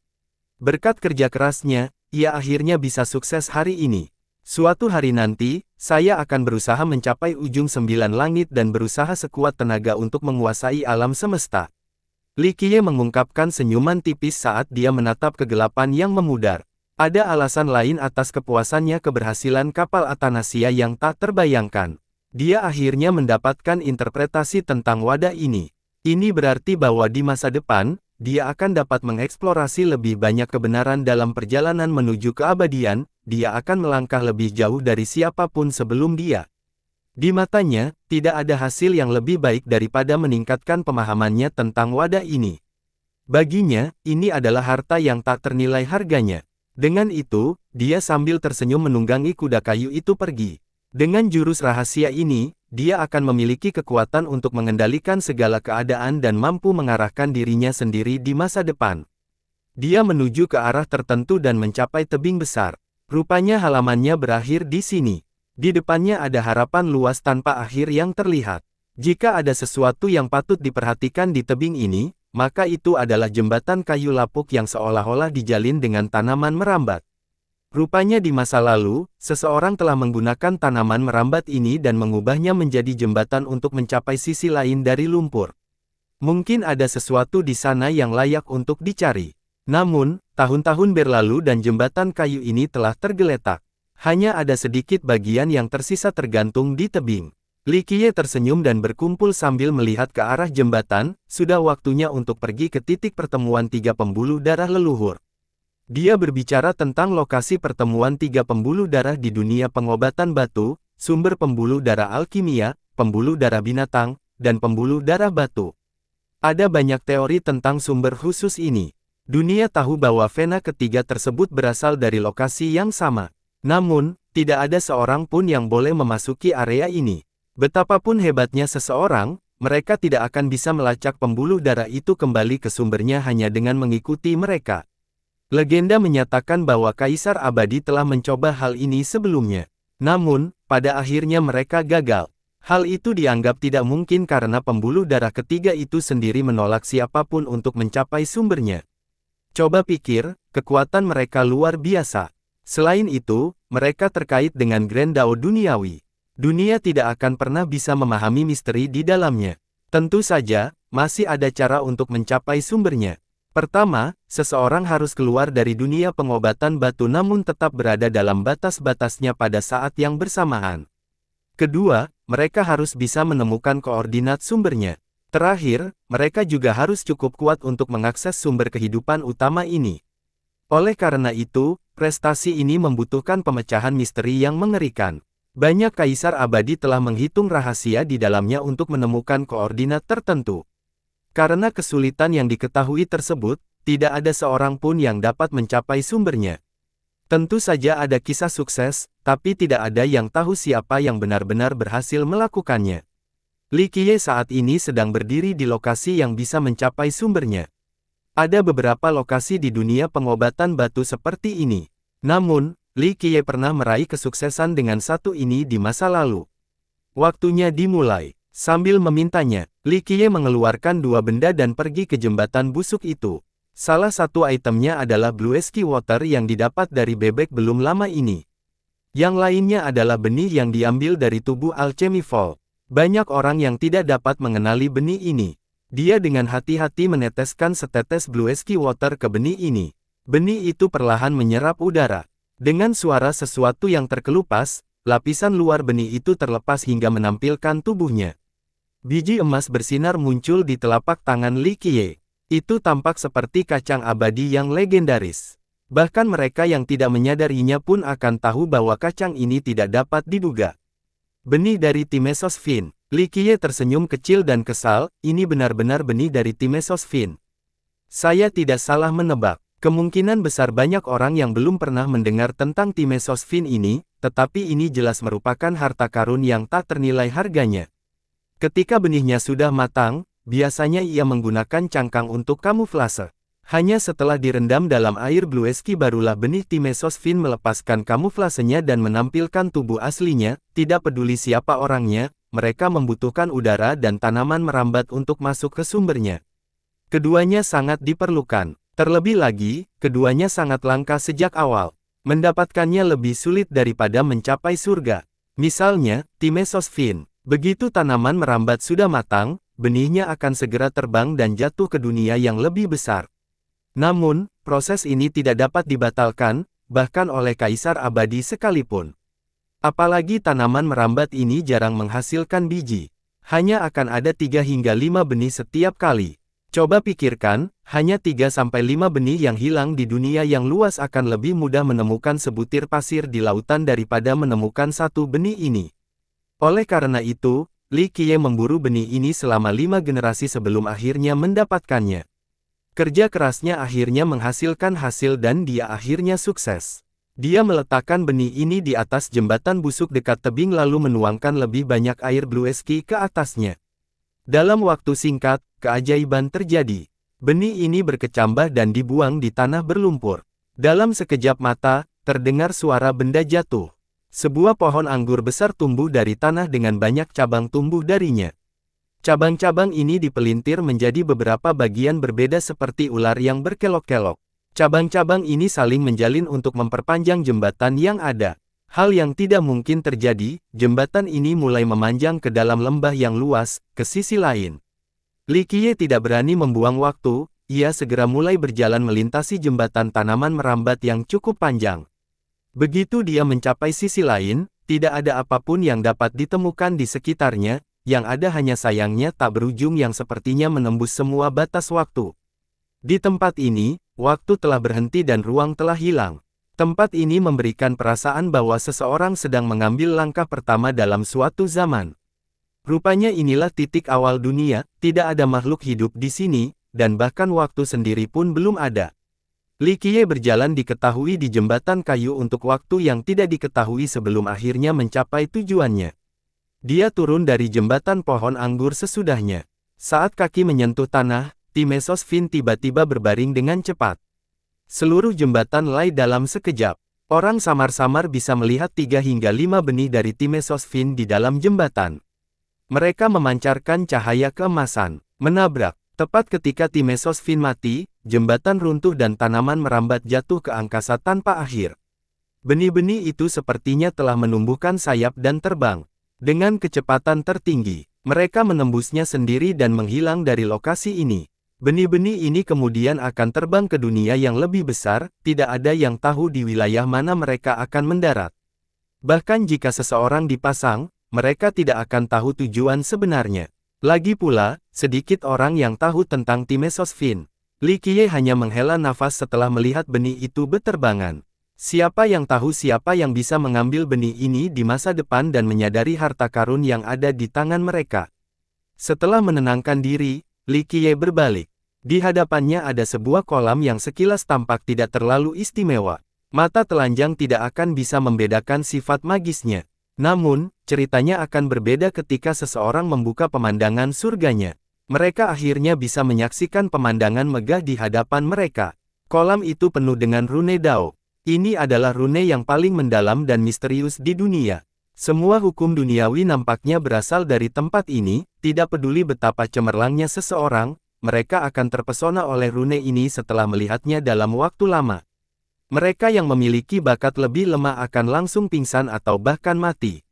Berkat kerja kerasnya, ia akhirnya bisa sukses hari ini. Suatu hari nanti, saya akan berusaha mencapai ujung 9 langit dan berusaha sekuat tenaga untuk menguasai alam semesta. Li Qiye mengungkapkan senyuman tipis saat dia menatap kegelapan yang memudar. Ada alasan lain atas kepuasannya keberhasilan kapal Atanasia yang tak terbayangkan. Dia akhirnya mendapatkan interpretasi tentang wadah ini. Ini berarti bahwa di masa depan, dia akan dapat mengeksplorasi lebih banyak kebenaran dalam perjalanan menuju keabadian, dia akan melangkah lebih jauh dari siapapun sebelum dia. Di matanya, tidak ada hasil yang lebih baik daripada meningkatkan pemahamannya tentang wadah ini. Baginya, ini adalah harta yang tak ternilai harganya. Dengan itu, dia sambil tersenyum menunggangi kuda kayu itu pergi. Dengan jurus rahasia ini, dia akan memiliki kekuatan untuk mengendalikan segala keadaan dan mampu mengarahkan dirinya sendiri di masa depan. Dia menuju ke arah tertentu dan mencapai tebing besar. Rupanya halamannya berakhir di sini. Di depannya ada harapan luas tanpa akhir yang terlihat. Jika ada sesuatu yang patut diperhatikan di tebing ini, maka itu adalah jembatan kayu lapuk yang seolah-olah dijalin dengan tanaman merambat. Rupanya di masa lalu, seseorang telah menggunakan tanaman merambat ini dan mengubahnya menjadi jembatan untuk mencapai sisi lain dari lumpur. Mungkin ada sesuatu di sana yang layak untuk dicari. Namun, tahun-tahun berlalu dan jembatan kayu ini telah tergeletak. Hanya ada sedikit bagian yang tersisa tergantung di tebing. Li Qiye tersenyum dan berkumpul sambil melihat ke arah jembatan, sudah waktunya untuk pergi ke titik pertemuan 3 pembuluh darah leluhur. Dia berbicara tentang lokasi pertemuan 3 pembuluh darah di dunia pengobatan batu, sumber pembuluh darah alkimia, pembuluh darah binatang, dan pembuluh darah batu. Ada banyak teori tentang sumber khusus ini. Dunia tahu bahwa vena ketiga tersebut berasal dari lokasi yang sama. Namun, tidak ada seorang pun yang boleh memasuki area ini. Betapapun hebatnya seseorang, mereka tidak akan bisa melacak pembuluh darah itu kembali ke sumbernya hanya dengan mengikuti mereka. Legenda menyatakan bahwa Kaisar Abadi telah mencoba hal ini sebelumnya. Namun, pada akhirnya mereka gagal. Hal itu dianggap tidak mungkin karena pembuluh darah ketiga itu sendiri menolak siapapun untuk mencapai sumbernya. Coba pikir, kekuatan mereka luar biasa. Selain itu, mereka terkait dengan Grand Dao duniawi. Dunia tidak akan pernah bisa memahami misteri di dalamnya. Tentu saja, masih ada cara untuk mencapai sumbernya. Pertama, seseorang harus keluar dari dunia pengobatan batu namun tetap berada dalam batas-batasnya pada saat yang bersamaan. Kedua, mereka harus bisa menemukan koordinat sumbernya. Terakhir, mereka juga harus cukup kuat untuk mengakses sumber kehidupan utama ini. Oleh karena itu, prestasi ini membutuhkan pemecahan misteri yang mengerikan. Banyak kaisar abadi telah menghitung rahasia di dalamnya untuk menemukan koordinat tertentu. Karena kesulitan yang diketahui tersebut, tidak ada seorang pun yang dapat mencapai sumbernya. Tentu saja ada kisah sukses, tapi tidak ada yang tahu siapa yang benar-benar berhasil melakukannya. Li Qiye saat ini sedang berdiri di lokasi yang bisa mencapai sumbernya. Ada beberapa lokasi di dunia pengobatan batu seperti ini. Namun, Li Qiye pernah meraih kesuksesan dengan satu ini di masa lalu. Waktunya dimulai. Sambil memintanya, Li Qiye mengeluarkan 2 benda dan pergi ke jembatan busuk itu. Salah satu itemnya adalah Blue Ski Water yang didapat dari bebek belum lama ini. Yang lainnya adalah benih yang diambil dari tubuh Alchemy Fall. Banyak orang yang tidak dapat mengenali benih ini. Dia dengan hati-hati meneteskan setetes Blue Ski Water ke benih ini. Benih itu perlahan menyerap udara. Dengan suara sesuatu yang terkelupas, lapisan luar benih itu terlepas hingga menampilkan tubuhnya. Biji emas bersinar muncul di telapak tangan Li Qiye. Itu tampak seperti kacang abadi yang legendaris. Bahkan mereka yang tidak menyadarinya pun akan tahu bahwa kacang ini tidak dapat diduga. Benih dari Timesosfin. Li Qiye tersenyum kecil dan kesal, ini benar-benar benih dari Timesosfin. Saya tidak salah menebak. Kemungkinan besar banyak orang yang belum pernah mendengar tentang Timesosfin ini, tetapi ini jelas merupakan harta karun yang tak ternilai harganya. Ketika benihnya sudah matang, biasanya ia menggunakan cangkang untuk kamuflase. Hanya setelah direndam dalam air Blue Ski barulah benih Timesosfin melepaskan kamuflasenya dan menampilkan tubuh aslinya, tidak peduli siapa orangnya, mereka membutuhkan udara dan tanaman merambat untuk masuk ke sumbernya. Keduanya sangat diperlukan. Terlebih lagi, keduanya sangat langka sejak awal. Mendapatkannya lebih sulit daripada mencapai surga. Misalnya, Timesosfin. Begitu tanaman merambat sudah matang, benihnya akan segera terbang dan jatuh ke dunia yang lebih besar. Namun, proses ini tidak dapat dibatalkan, bahkan oleh kaisar abadi sekalipun. Apalagi tanaman merambat ini jarang menghasilkan biji. Hanya akan ada 3 hingga 5 benih setiap kali. Coba pikirkan, hanya 3-5 benih yang hilang di dunia yang luas akan lebih mudah menemukan sebutir pasir di lautan daripada menemukan satu benih ini. Oleh karena itu, Li Qiye memburu benih ini selama 5 generasi sebelum akhirnya mendapatkannya. Kerja kerasnya akhirnya menghasilkan hasil dan dia akhirnya sukses. Dia meletakkan benih ini di atas jembatan busuk dekat tebing lalu menuangkan lebih banyak air Blue Ski ke atasnya. Dalam waktu singkat, keajaiban terjadi. Benih ini berkecambah dan dibuang di tanah berlumpur. Dalam sekejap mata, terdengar suara benda jatuh. Sebuah pohon anggur besar tumbuh dari tanah dengan banyak cabang tumbuh darinya. Cabang-cabang ini dipelintir menjadi beberapa bagian berbeda seperti ular yang berkelok-kelok. Cabang-cabang ini saling menjalin untuk memperpanjang jembatan yang ada. Hal yang tidak mungkin terjadi, jembatan ini mulai memanjang ke dalam lembah yang luas, ke sisi lain. Li Qiye tidak berani membuang waktu, ia segera mulai berjalan melintasi jembatan tanaman merambat yang cukup panjang. Begitu dia mencapai sisi lain, tidak ada apapun yang dapat ditemukan di sekitarnya, yang ada hanya sayangnya tak berujung yang sepertinya menembus semua batas waktu. Di tempat ini, waktu telah berhenti dan ruang telah hilang. Tempat ini memberikan perasaan bahwa seseorang sedang mengambil langkah pertama dalam suatu zaman. Rupanya inilah titik awal dunia, tidak ada makhluk hidup di sini, dan bahkan waktu sendiri pun belum ada. Li Qiye berjalan diketahui di jembatan kayu untuk waktu yang tidak diketahui sebelum akhirnya mencapai tujuannya. Dia turun dari jembatan pohon anggur sesudahnya. Saat kaki menyentuh tanah, Timesosfin tiba-tiba berbaring dengan cepat. Seluruh jembatan lay dalam sekejap. Orang samar-samar bisa melihat 3 hingga 5 benih dari Timesosfin di dalam jembatan. Mereka memancarkan cahaya keemasan, menabrak. Tepat ketika Timesosfin mati, jembatan runtuh dan tanaman merambat jatuh ke angkasa tanpa akhir. Benih-benih itu sepertinya telah menumbuhkan sayap dan terbang. Dengan kecepatan tertinggi, mereka menembusnya sendiri dan menghilang dari lokasi ini. Benih-benih ini kemudian akan terbang ke dunia yang lebih besar, tidak ada yang tahu di wilayah mana mereka akan mendarat. Bahkan jika seseorang dipasang, mereka tidak akan tahu tujuan sebenarnya. Lagi pula, sedikit orang yang tahu tentang Timesosfin. Li Qiye hanya menghela nafas setelah melihat benih itu beterbangan. Siapa yang tahu siapa yang bisa mengambil benih ini di masa depan dan menyadari harta karun yang ada di tangan mereka. Setelah menenangkan diri, Li Qiye berbalik. Di hadapannya ada sebuah kolam yang sekilas tampak tidak terlalu istimewa. Mata telanjang tidak akan bisa membedakan sifat magisnya. Namun, ceritanya akan berbeda ketika seseorang membuka pemandangan surganya. Mereka akhirnya bisa menyaksikan pemandangan megah di hadapan mereka. Kolam itu penuh dengan rune Dao. Ini adalah rune yang paling mendalam dan misterius di dunia. Semua hukum duniawi nampaknya berasal dari tempat ini, tidak peduli betapa cemerlangnya seseorang, mereka akan terpesona oleh rune ini setelah melihatnya dalam waktu lama. Mereka yang memiliki bakat lebih lemah akan langsung pingsan atau bahkan mati.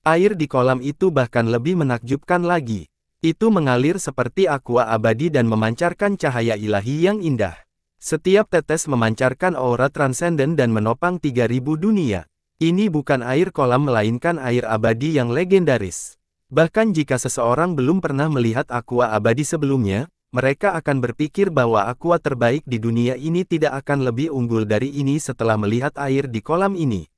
Air di kolam itu bahkan lebih menakjubkan lagi. Itu mengalir seperti aqua abadi dan memancarkan cahaya ilahi yang indah. Setiap tetes memancarkan aura transenden dan menopang 3000 dunia. Ini bukan air kolam melainkan air abadi yang legendaris. Bahkan jika seseorang belum pernah melihat aqua abadi sebelumnya, mereka akan berpikir bahwa aqua terbaik di dunia ini tidak akan lebih unggul dari ini setelah melihat air di kolam ini.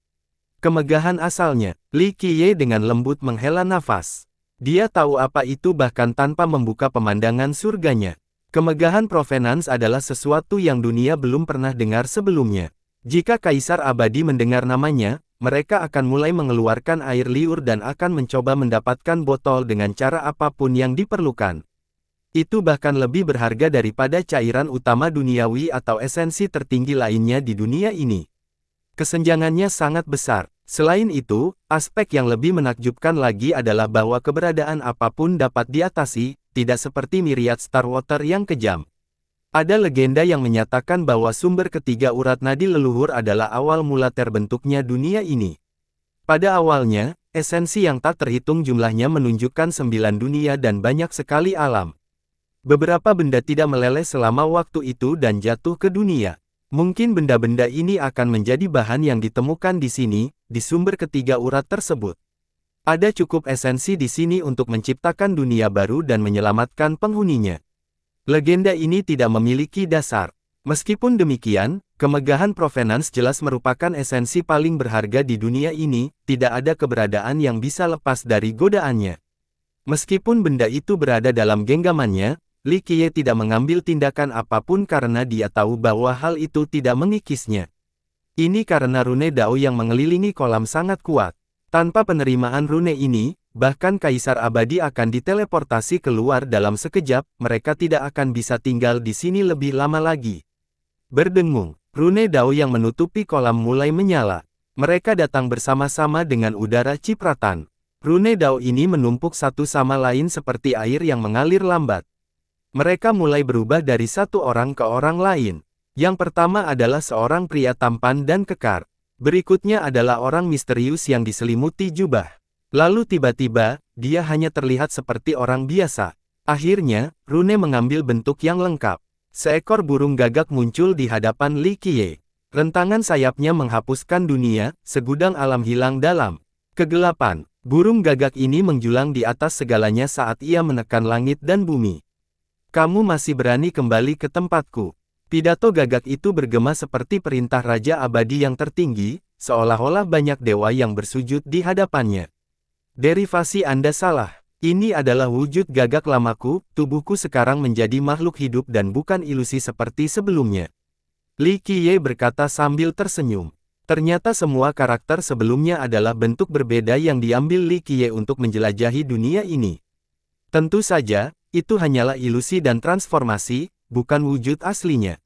Kemegahan asalnya, Li Qiye dengan lembut menghela nafas. Dia tahu apa itu bahkan tanpa membuka pemandangan surganya. Kemegahan provenance adalah sesuatu yang dunia belum pernah dengar sebelumnya. Jika Kaisar Abadi mendengar namanya, mereka akan mulai mengeluarkan air liur dan akan mencoba mendapatkan botol dengan cara apapun yang diperlukan. Itu bahkan lebih berharga daripada cairan utama duniawi atau esensi tertinggi lainnya di dunia ini. Kesenjangannya sangat besar. Selain itu, aspek yang lebih menakjubkan lagi adalah bahwa keberadaan apapun dapat diatasi, tidak seperti Myriad Star Water yang kejam. Ada legenda yang menyatakan bahwa sumber ketiga urat nadi leluhur adalah awal mula terbentuknya dunia ini. Pada awalnya, esensi yang tak terhitung jumlahnya menunjukkan 9 dunia dan banyak sekali alam. Beberapa benda tidak meleleh selama waktu itu dan jatuh ke dunia. Mungkin benda-benda ini akan menjadi bahan yang ditemukan di sini, di sumber ketiga urat tersebut. Ada cukup esensi di sini untuk menciptakan dunia baru dan menyelamatkan penghuninya. Legenda ini tidak memiliki dasar. Meskipun demikian, kemegahan provenance jelas merupakan esensi paling berharga di dunia ini, tidak ada keberadaan yang bisa lepas dari godaannya. Meskipun benda itu berada dalam genggamannya, Li Qiye tidak mengambil tindakan apapun karena dia tahu bahwa hal itu tidak mengikisnya. Ini karena rune Dao yang mengelilingi kolam sangat kuat. Tanpa penerimaan rune ini, bahkan Kaisar Abadi akan diteleportasi keluar dalam sekejap, mereka tidak akan bisa tinggal di sini lebih lama lagi. Berdengung, rune Dao yang menutupi kolam mulai menyala. Mereka datang bersama-sama dengan udara cipratan. Rune Dao ini menumpuk satu sama lain seperti air yang mengalir lambat. Mereka mulai berubah dari satu orang ke orang lain. Yang pertama adalah seorang pria tampan dan kekar. Berikutnya adalah orang misterius yang diselimuti jubah. Lalu tiba-tiba, dia hanya terlihat seperti orang biasa. Akhirnya, rune mengambil bentuk yang lengkap. Seekor burung gagak muncul di hadapan Li Qiye. Rentangan sayapnya menghapuskan dunia, segudang alam hilang dalam kegelapan. Burung gagak ini menjulang di atas segalanya saat ia menekan langit dan bumi. Kamu masih berani kembali ke tempatku. Pidato gagak itu bergema seperti perintah Raja Abadi yang tertinggi, seolah-olah banyak dewa yang bersujud di hadapannya. Derivasi Anda salah. Ini adalah wujud gagak lamaku, tubuhku sekarang menjadi makhluk hidup dan bukan ilusi seperti sebelumnya. Li Qiye berkata sambil tersenyum. Ternyata semua karakter sebelumnya adalah bentuk berbeda yang diambil Li Qiye untuk menjelajahi dunia ini. Tentu saja, itu hanyalah ilusi dan transformasi, bukan wujud aslinya.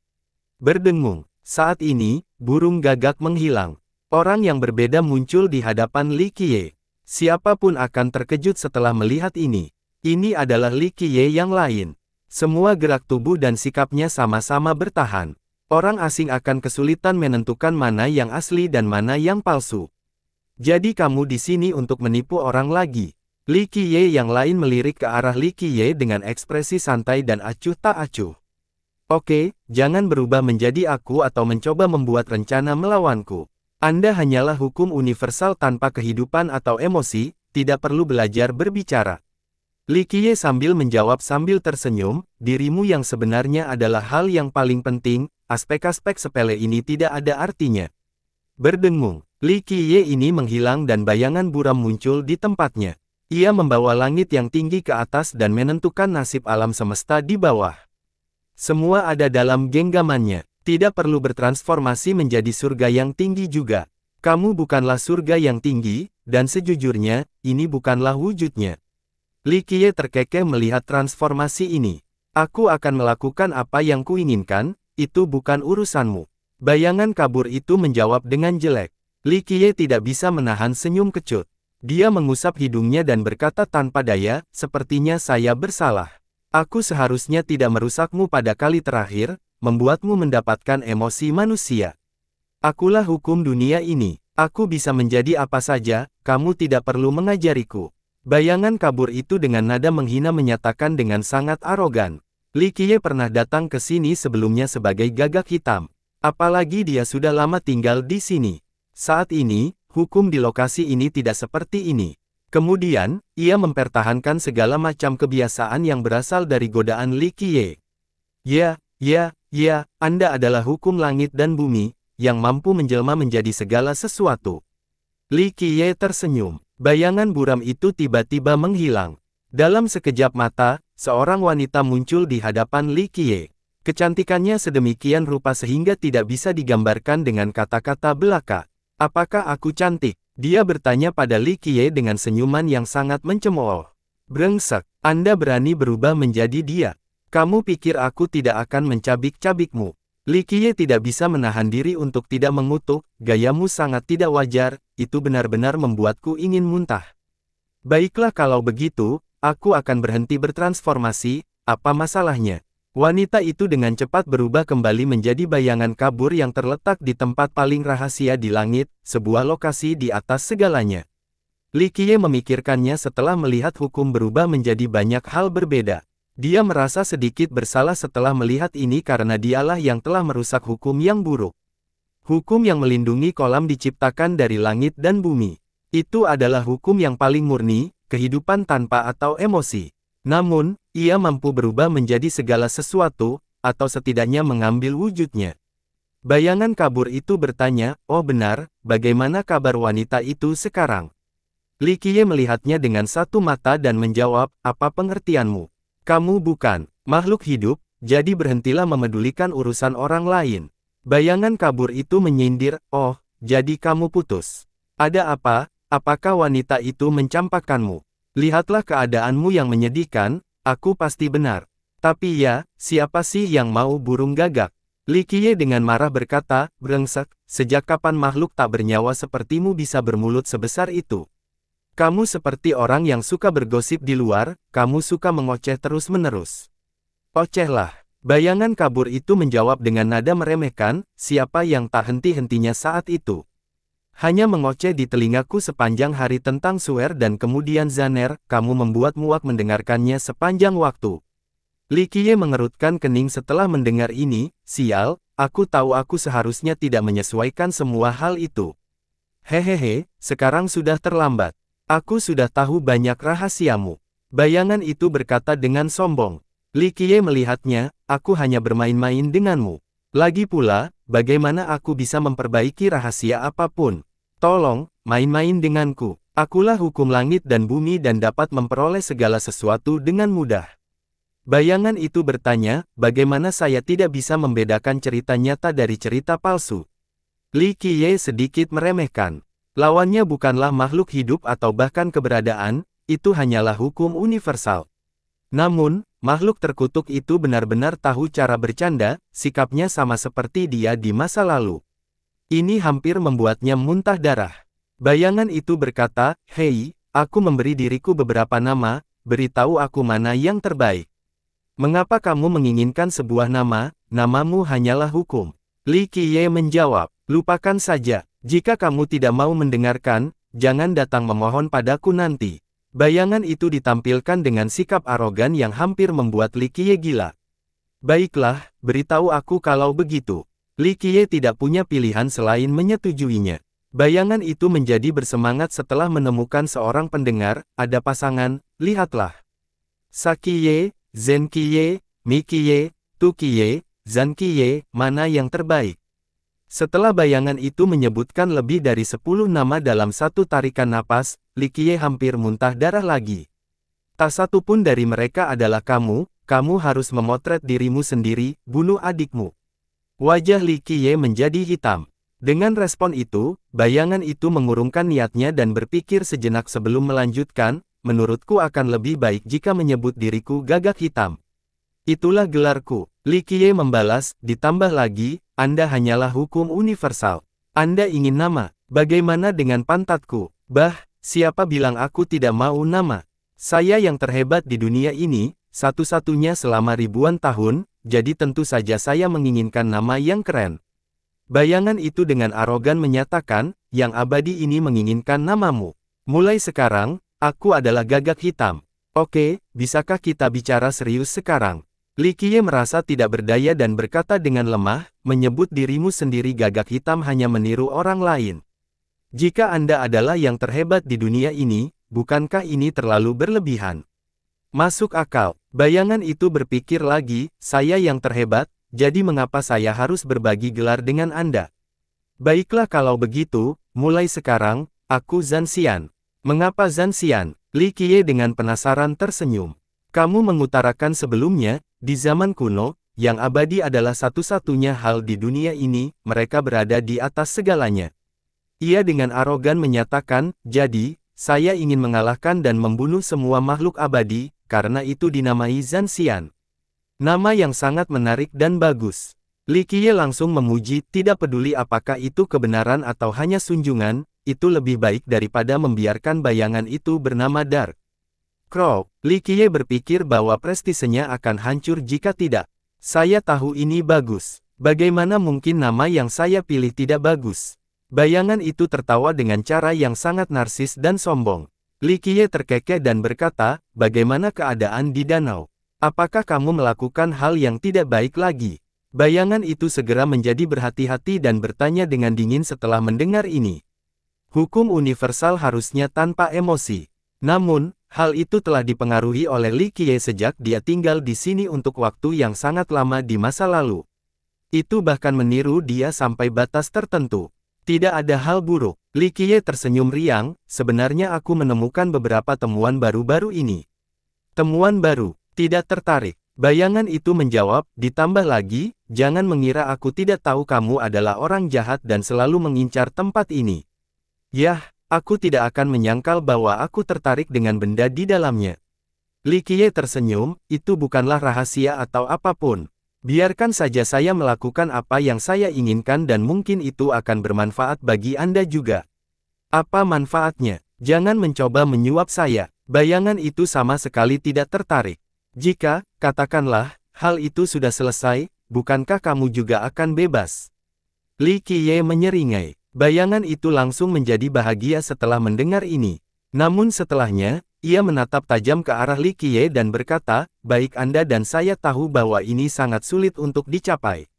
Berdengung, saat ini, burung gagak menghilang. Orang yang berbeda muncul di hadapan Li Qiye. Siapapun akan terkejut setelah melihat ini. Ini adalah Li Qiye yang lain. Semua gerak tubuh dan sikapnya sama-sama bertahan. Orang asing akan kesulitan menentukan mana yang asli dan mana yang palsu. Jadi kamu di sini untuk menipu orang lagi. Li Qiye yang lain melirik ke arah Li Qiye dengan ekspresi santai dan acuh tak acuh. Oke, jangan berubah menjadi aku atau mencoba membuat rencana melawanku. Anda hanyalah hukum universal tanpa kehidupan atau emosi, tidak perlu belajar berbicara. Li Qiye sambil menjawab sambil tersenyum, dirimu yang sebenarnya adalah hal yang paling penting, aspek-aspek sepele ini tidak ada artinya. Berdengung, Li Qiye ini menghilang dan bayangan buram muncul di tempatnya. Ia membawa langit yang tinggi ke atas dan menentukan nasib alam semesta di bawah. Semua ada dalam genggamannya. Tidak perlu bertransformasi menjadi surga yang tinggi juga. Kamu bukanlah surga yang tinggi, dan sejujurnya, ini bukanlah wujudnya. Li Qiye terkekeh melihat transformasi ini. Aku akan melakukan apa yang kuinginkan, itu bukan urusanmu. Bayangan kabur itu menjawab dengan jelek. Li Qiye tidak bisa menahan senyum kecut. Dia mengusap hidungnya dan berkata tanpa daya, sepertinya saya bersalah. Aku seharusnya tidak merusakmu pada kali terakhir, membuatmu mendapatkan emosi manusia. Akulah hukum dunia ini. Aku bisa menjadi apa saja, kamu tidak perlu mengajariku. Bayangan kabur itu dengan nada menghina menyatakan dengan sangat arogan. Li Qiye pernah datang ke sini sebelumnya sebagai gagak hitam. Apalagi dia sudah lama tinggal di sini. Saat ini, hukum di lokasi ini tidak seperti ini. Kemudian, ia mempertahankan segala macam kebiasaan yang berasal dari godaan Li Qiye. Ya, Anda adalah hukum langit dan bumi, yang mampu menjelma menjadi segala sesuatu. Li Qiye tersenyum. Bayangan buram itu tiba-tiba menghilang. Dalam sekejap mata, seorang wanita muncul di hadapan Li Qiye. Kecantikannya sedemikian rupa sehingga tidak bisa digambarkan dengan kata-kata belaka. Apakah aku cantik? Dia bertanya pada Li Qiye dengan senyuman yang sangat mencemooh. Brengsek, Anda berani berubah menjadi dia. Kamu pikir aku tidak akan mencabik-cabikmu? Li Qiye tidak bisa menahan diri untuk tidak mengutuk, gayamu sangat tidak wajar, itu benar-benar membuatku ingin muntah. Baiklah kalau begitu, aku akan berhenti bertransformasi, apa masalahnya? Wanita itu dengan cepat berubah kembali menjadi bayangan kabur yang terletak di tempat paling rahasia di langit, sebuah lokasi di atas segalanya. Li Qiye memikirkannya setelah melihat hukum berubah menjadi banyak hal berbeda. Dia merasa sedikit bersalah setelah melihat ini karena dialah yang telah merusak hukum yang buruk. Hukum yang melindungi kolam diciptakan dari langit dan bumi. Itu adalah hukum yang paling murni, kehidupan tanpa atau emosi. Namun, ia mampu berubah menjadi segala sesuatu, atau setidaknya mengambil wujudnya. Bayangan kabur itu bertanya, "Oh benar, bagaimana kabar wanita itu sekarang?" Li Qiye melihatnya dengan satu mata dan menjawab, "Apa pengertianmu? Kamu bukan makhluk hidup, jadi berhentilah memedulikan urusan orang lain." Bayangan kabur itu menyindir, "Oh, jadi kamu putus. Ada apa? Apakah wanita itu mencampakkanmu? Lihatlah keadaanmu yang menyedihkan, aku pasti benar. Tapi ya, siapa sih yang mau burung gagak?" Li Qiye dengan marah berkata, "Brengsek, sejak kapan makhluk tak bernyawa sepertimu bisa bermulut sebesar itu? Kamu seperti orang yang suka bergosip di luar, kamu suka mengoceh terus-menerus." "Ocehlah." Bayangan kabur itu menjawab dengan nada meremehkan, "Siapa yang tak henti-hentinya saat itu? Hanya mengoceh di telingaku sepanjang hari tentang Suer dan kemudian Zaner, kamu membuat muak mendengarkannya sepanjang waktu." Li Qiye mengerutkan kening setelah mendengar ini, "Sial, aku tahu aku seharusnya tidak menyesuaikan semua hal itu. Hehehe, sekarang sudah terlambat. Aku sudah tahu banyak rahasiamu." Bayangan itu berkata dengan sombong. Li Qiye melihatnya, "Aku hanya bermain-main denganmu. Lagi pula, bagaimana aku bisa memperbaiki rahasia apapun? Tolong, main-main denganku. Akulah hukum langit dan bumi dan dapat memperoleh segala sesuatu dengan mudah." Bayangan itu bertanya, "Bagaimana saya tidak bisa membedakan cerita nyata dari cerita palsu?" Li Qiye sedikit meremehkan. Lawannya bukanlah makhluk hidup atau bahkan keberadaan, itu hanyalah hukum universal. Namun, makhluk terkutuk itu benar-benar tahu cara bercanda, sikapnya sama seperti dia di masa lalu. Ini hampir membuatnya muntah darah. Bayangan itu berkata, "Hei, aku memberi diriku beberapa nama, beritahu aku mana yang terbaik. Mengapa kamu menginginkan sebuah nama, namamu hanyalah hukum." Li Qiye menjawab, "Lupakan saja. Jika kamu tidak mau mendengarkan, jangan datang memohon padaku nanti." Bayangan itu ditampilkan dengan sikap arogan yang hampir membuat Li Qiye gila. "Baiklah, beritahu aku kalau begitu." Li Qiye tidak punya pilihan selain menyetujuinya. Bayangan itu menjadi bersemangat setelah menemukan seorang pendengar, "Ada pasangan, lihatlah. Sa Qiye, Zhen Qiye, Mi Qiye, Tu Qiye, Zhan Qiye, mana yang terbaik?" Setelah bayangan itu menyebutkan lebih dari 10 nama dalam satu tarikan napas, Li Qiye hampir muntah darah lagi. "Tak satu pun dari mereka adalah kamu, kamu harus memotret dirimu sendiri, bunuh adikmu." Wajah Li Qiye menjadi hitam. Dengan respon itu, bayangan itu mengurungkan niatnya dan berpikir sejenak sebelum melanjutkan, "Menurutku akan lebih baik jika menyebut diriku gagak hitam. Itulah gelarku." Li Qiye membalas, "Ditambah lagi, Anda hanyalah hukum universal. Anda ingin nama. Bagaimana dengan pantatku? Bah, siapa bilang aku tidak mau nama? Saya yang terhebat di dunia ini, satu-satunya selama ribuan tahun, jadi tentu saja saya menginginkan nama yang keren." Bayangan itu dengan arogan menyatakan, "Yang abadi ini menginginkan namamu. Mulai sekarang, aku adalah Gagak Hitam. Oke, bisakah kita bicara serius sekarang? Li Qiye merasa tidak berdaya dan berkata dengan lemah, menyebut dirimu sendiri Gagak Hitam hanya meniru orang lain. Jika Anda adalah yang terhebat di dunia ini, bukankah ini terlalu berlebihan? Masuk akal. Bayangan itu berpikir lagi, saya yang terhebat, jadi mengapa saya harus berbagi gelar dengan Anda? Baiklah kalau begitu, mulai sekarang, aku Zhan Xian. Mengapa Zhan Xian? Li Qiye dengan penasaran tersenyum. Kamu mengutarakan sebelumnya, di zaman kuno, yang abadi adalah satu-satunya hal di dunia ini, mereka berada di atas segalanya. Ia dengan arogan menyatakan, jadi, saya ingin mengalahkan dan membunuh semua makhluk abadi, karena itu dinamai Zhan Xian. Nama yang sangat menarik dan bagus. Li Qiye langsung memuji, tidak peduli apakah itu kebenaran atau hanya sunjungan, itu lebih baik daripada membiarkan bayangan itu bernama Dark Crow. Li Qiye berpikir bahwa prestisenya akan hancur jika tidak. Saya tahu ini bagus. Bagaimana mungkin nama yang saya pilih tidak bagus? Bayangan itu tertawa dengan cara yang sangat narsis dan sombong. Li Qiye terkekeh dan berkata, bagaimana keadaan di danau? Apakah kamu melakukan hal yang tidak baik lagi? Bayangan itu segera menjadi berhati-hati dan bertanya dengan dingin setelah mendengar ini. Hukum universal harusnya tanpa emosi. Namun, hal itu telah dipengaruhi oleh Li Qiye sejak dia tinggal di sini untuk waktu yang sangat lama di masa lalu. Itu bahkan meniru dia sampai batas tertentu. Tidak ada hal buruk. Li Qiye tersenyum riang, sebenarnya aku menemukan beberapa temuan baru-baru ini. Temuan baru, tidak tertarik. Bayangan itu menjawab, ditambah lagi, jangan mengira aku tidak tahu kamu adalah orang jahat dan selalu mengincar tempat ini. Yah, aku tidak akan menyangkal bahwa aku tertarik dengan benda di dalamnya. Li Qiye tersenyum, itu bukanlah rahasia atau apapun. Biarkan saja saya melakukan apa yang saya inginkan dan mungkin itu akan bermanfaat bagi Anda juga. Apa manfaatnya? Jangan mencoba menyuap saya. Bayangan itu sama sekali tidak tertarik. Jika, katakanlah, hal itu sudah selesai, bukankah kamu juga akan bebas? Li Qiye menyeringai. Bayangan itu langsung menjadi bahagia setelah mendengar ini. Namun setelahnya, ia menatap tajam ke arah Li Qiye dan berkata, baik Anda dan saya tahu bahwa ini sangat sulit untuk dicapai.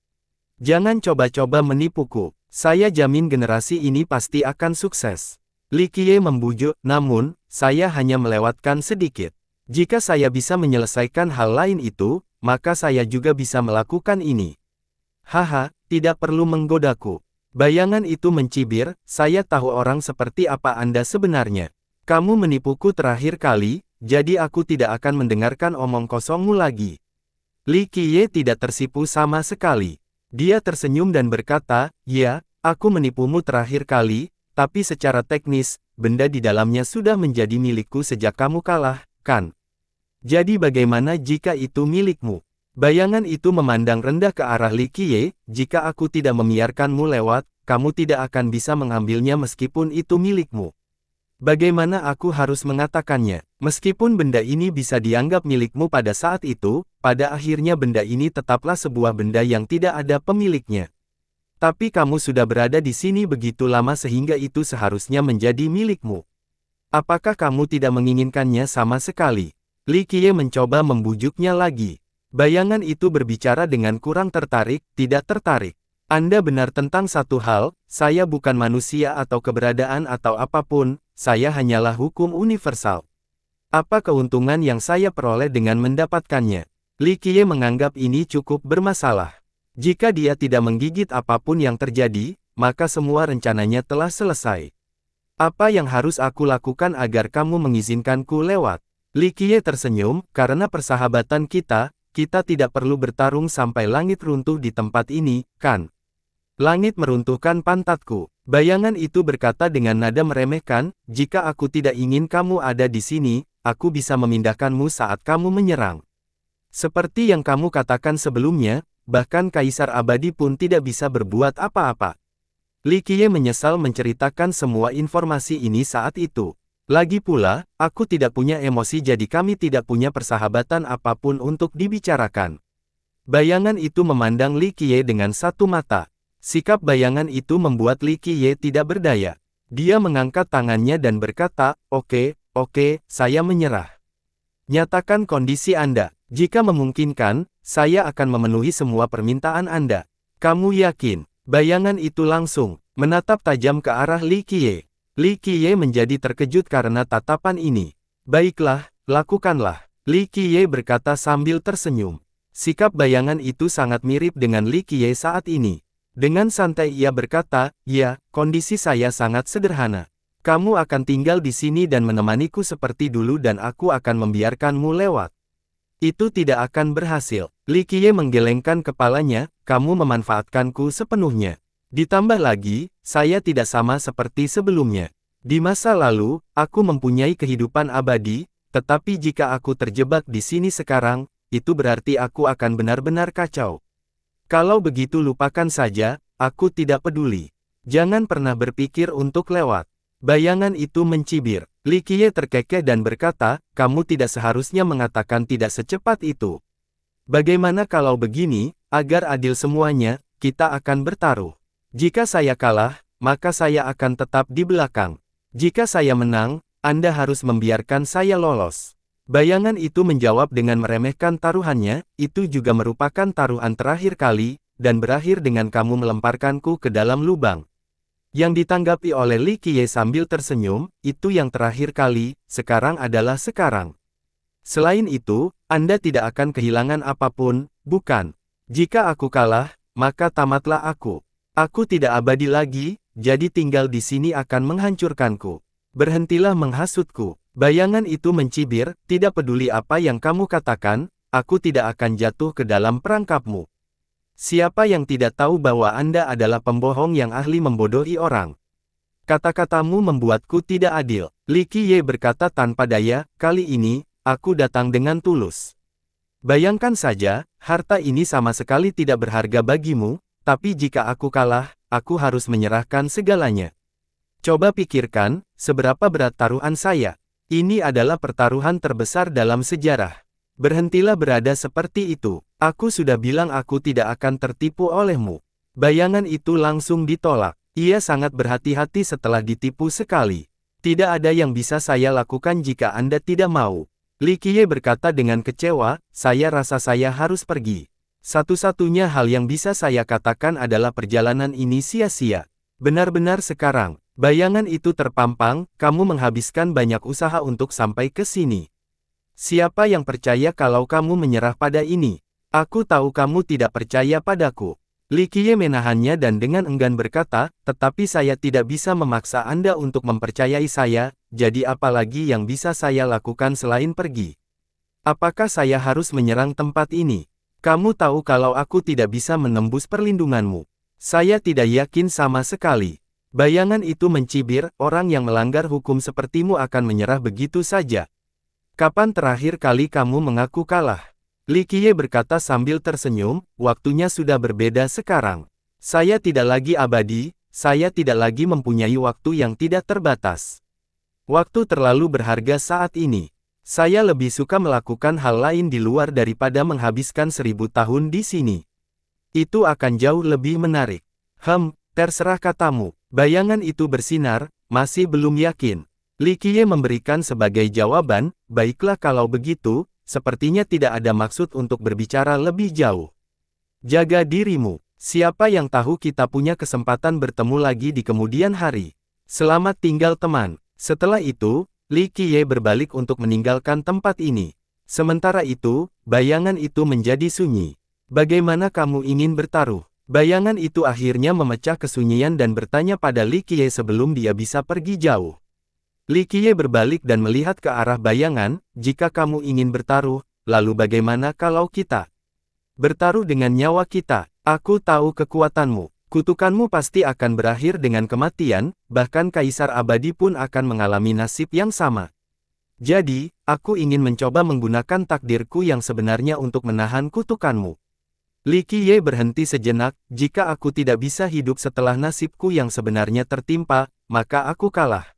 Jangan coba-coba menipuku. Saya jamin generasi ini pasti akan sukses. Li Qiye membujuk, namun, saya hanya melewatkan sedikit. Jika saya bisa menyelesaikan hal lain itu, maka saya juga bisa melakukan ini. Haha, tidak perlu menggodaku. Bayangan itu mencibir, saya tahu orang seperti apa Anda sebenarnya. Kamu menipuku terakhir kali, jadi aku tidak akan mendengarkan omong kosongmu lagi. Li Qiye tidak tersipu sama sekali. Dia tersenyum dan berkata, ya, aku menipumu terakhir kali, tapi secara teknis, benda di dalamnya sudah menjadi milikku sejak kamu kalah, kan? Jadi bagaimana jika itu milikmu? Bayangan itu memandang rendah ke arah Li Qiye, jika aku tidak membiarkanmu lewat, kamu tidak akan bisa mengambilnya meskipun itu milikmu. Bagaimana aku harus mengatakannya? Meskipun benda ini bisa dianggap milikmu pada saat itu, pada akhirnya benda ini tetaplah sebuah benda yang tidak ada pemiliknya. Tapi kamu sudah berada di sini begitu lama sehingga itu seharusnya menjadi milikmu. Apakah kamu tidak menginginkannya sama sekali? Li Qiye mencoba membujuknya lagi. Bayangan itu berbicara dengan kurang tertarik, tidak tertarik. Anda benar tentang satu hal, saya bukan manusia atau keberadaan atau apapun, saya hanyalah hukum universal. Apa keuntungan yang saya peroleh dengan mendapatkannya? Li Qiye menganggap ini cukup bermasalah. Jika dia tidak menggigit apapun yang terjadi, maka semua rencananya telah selesai. Apa yang harus aku lakukan agar kamu mengizinkanku lewat? Li Qiye tersenyum, karena persahabatan kita tidak perlu bertarung sampai langit runtuh di tempat ini, kan? Langit meruntuhkan pantatku. Bayangan itu berkata dengan nada meremehkan, jika aku tidak ingin kamu ada di sini, aku bisa memindahkanmu saat kamu menyerang. Seperti yang kamu katakan sebelumnya, bahkan Kaisar Abadi pun tidak bisa berbuat apa-apa. Li Qiye menyesal menceritakan semua informasi ini saat itu. Lagi pula, aku tidak punya emosi jadi kami tidak punya persahabatan apapun untuk dibicarakan. Bayangan itu memandang Li Qiye dengan satu mata. Sikap bayangan itu membuat Li Qiye tidak berdaya. Dia mengangkat tangannya dan berkata, "Oke, saya menyerah. Nyatakan kondisi Anda. Jika memungkinkan, saya akan memenuhi semua permintaan Anda." "Kamu yakin?" Bayangan itu langsung menatap tajam ke arah Li Qiye. Li Qiye menjadi terkejut karena tatapan ini. "Baiklah, lakukanlah," Li Qiye berkata sambil tersenyum. Sikap bayangan itu sangat mirip dengan Li Qiye saat ini. Dengan santai ia berkata, "Ya, kondisi saya sangat sederhana. Kamu akan tinggal di sini dan menemaniku seperti dulu dan aku akan membiarkanmu lewat." "Itu tidak akan berhasil." Li Qiye menggelengkan kepalanya, "Kamu memanfaatkanku sepenuhnya. Ditambah lagi, saya tidak sama seperti sebelumnya. Di masa lalu, aku mempunyai kehidupan abadi, tetapi jika aku terjebak di sini sekarang, itu berarti aku akan benar-benar kacau. Kalau begitu lupakan saja, aku tidak peduli. Jangan pernah berpikir untuk lewat." Bayangan itu mencibir. Li Qiye terkekeh dan berkata, "Kamu tidak seharusnya mengatakan tidak secepat itu. Bagaimana kalau begini, agar adil semuanya, kita akan bertaruh. Jika saya kalah, maka saya akan tetap di belakang. Jika saya menang, Anda harus membiarkan saya lolos." Bayangan itu menjawab dengan meremehkan taruhannya, "Itu juga merupakan taruhan terakhir kali, dan berakhir dengan kamu melemparkanku ke dalam lubang." Yang ditanggapi oleh Li Qiye sambil tersenyum, "Itu yang terakhir kali, sekarang adalah sekarang. Selain itu, Anda tidak akan kehilangan apapun, bukan? Jika aku kalah, maka tamatlah aku. Aku tidak abadi lagi, jadi tinggal di sini akan menghancurkanku. Berhentilah menghasutku." Bayangan itu mencibir, "Tidak peduli apa yang kamu katakan, aku tidak akan jatuh ke dalam perangkapmu. Siapa yang tidak tahu bahwa Anda adalah pembohong yang ahli membodohi orang? Kata-katamu membuatku tidak adil." Li Qiye berkata tanpa daya, "Kali ini, aku datang dengan tulus. Bayangkan saja, harta ini sama sekali tidak berharga bagimu, tapi jika aku kalah, aku harus menyerahkan segalanya. Coba pikirkan, seberapa berat taruhan saya. Ini adalah pertaruhan terbesar dalam sejarah. Berhentilah berada seperti itu. Aku sudah bilang aku tidak akan tertipu olehmu." Bayangan itu langsung ditolak. Ia sangat berhati-hati setelah ditipu sekali. "Tidak ada yang bisa saya lakukan jika Anda tidak mau." Li Qiye berkata dengan kecewa, "Saya rasa saya harus pergi. Satu-satunya hal yang bisa saya katakan adalah perjalanan ini sia-sia. Benar-benar sekarang." Bayangan itu terpampang, "Kamu menghabiskan banyak usaha untuk sampai ke sini. Siapa yang percaya kalau kamu menyerah pada ini? Aku tahu kamu tidak percaya padaku." Li Qiye menahannya dan dengan enggan berkata, "Tetapi saya tidak bisa memaksa Anda untuk mempercayai saya, jadi apa lagi yang bisa saya lakukan selain pergi? Apakah saya harus menyerang tempat ini? Kamu tahu kalau aku tidak bisa menembus perlindunganmu." "Saya tidak yakin sama sekali." Bayangan itu mencibir, "Orang yang melanggar hukum sepertimu akan menyerah begitu saja. Kapan terakhir kali kamu mengaku kalah?" Li Qiye berkata sambil tersenyum, "Waktunya sudah berbeda sekarang. Saya tidak lagi abadi, saya tidak lagi mempunyai waktu yang tidak terbatas. Waktu terlalu berharga saat ini. Saya lebih suka melakukan hal lain di luar daripada menghabiskan 1000 tahun di sini. Itu akan jauh lebih menarik." Terserah katamu." Bayangan itu bersinar, masih belum yakin. Li Qiye memberikan sebagai jawaban, "Baiklah kalau begitu, sepertinya tidak ada maksud untuk berbicara lebih jauh. Jaga dirimu. Siapa yang tahu kita punya kesempatan bertemu lagi di kemudian hari. Selamat tinggal teman." Setelah itu, Li Qiye berbalik untuk meninggalkan tempat ini. Sementara itu, bayangan itu menjadi sunyi. "Bagaimana kamu ingin bertaruh?" Bayangan itu akhirnya memecah kesunyian dan bertanya pada Li Qiye sebelum dia bisa pergi jauh. Li Qiye berbalik dan melihat ke arah bayangan, "Jika kamu ingin bertaruh, lalu bagaimana kalau kita bertaruh dengan nyawa kita? Aku tahu kekuatanmu. Kutukanmu pasti akan berakhir dengan kematian, bahkan Kaisar Abadi pun akan mengalami nasib yang sama. Jadi, aku ingin mencoba menggunakan takdirku yang sebenarnya untuk menahan kutukanmu." Li Qiye berhenti sejenak, "Jika aku tidak bisa hidup setelah nasibku yang sebenarnya tertimpa, maka aku kalah.